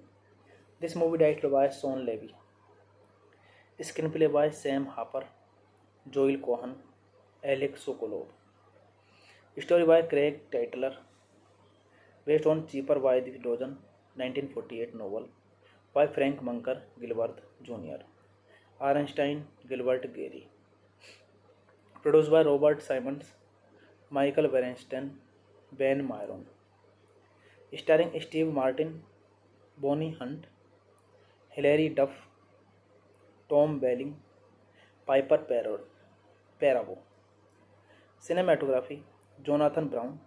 This movie directed by Sean Levy. Screenplay by Sam Harper, Joel Cohen, Alex Sokolov. Story by Craig Tytler, based on Cheaper by the Dozen, 1948 novel by Frank Bunker Gilbert Jr. Arnstein Gilbert Gary. Produced by Robert Simons, Michael Bernstein, Ben Myron. Starring Steve Martin, Bonnie Hunt, Hilary Duff, Tom Welling, Piper Perabo. Cinematography Jonathan Brown.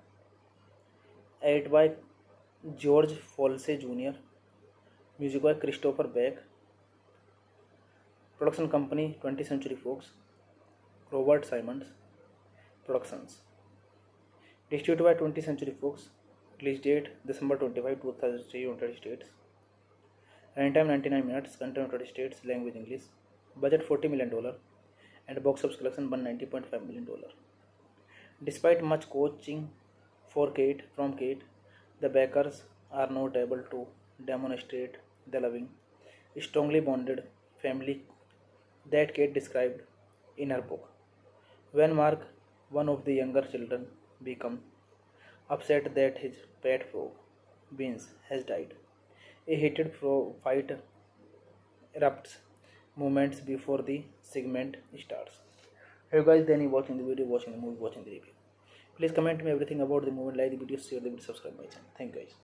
Edited by George Folsey Jr. Music by Christopher Beck. Production company 20th Century Fox. Robert Simons Productions. Distributed by 20th Century Fox. Release date December 25, 2003, United States. Runtime 99 minutes. Content United States. Language English. Budget $40 million. And box office collection $190.5 million. Despite much coaching from Kate, the Bakers are not able to demonstrate the loving, strongly bonded family that Kate described in her book. When Mark, one of the younger children, becomes upset that his pet frog, Beans, has died, a heated fight erupts moments before the segment starts. Hey guys, then you watching the video, watching the movie, watching the review. Please comment me everything about the movie, like the video, share the video, subscribe my channel. Thank you guys.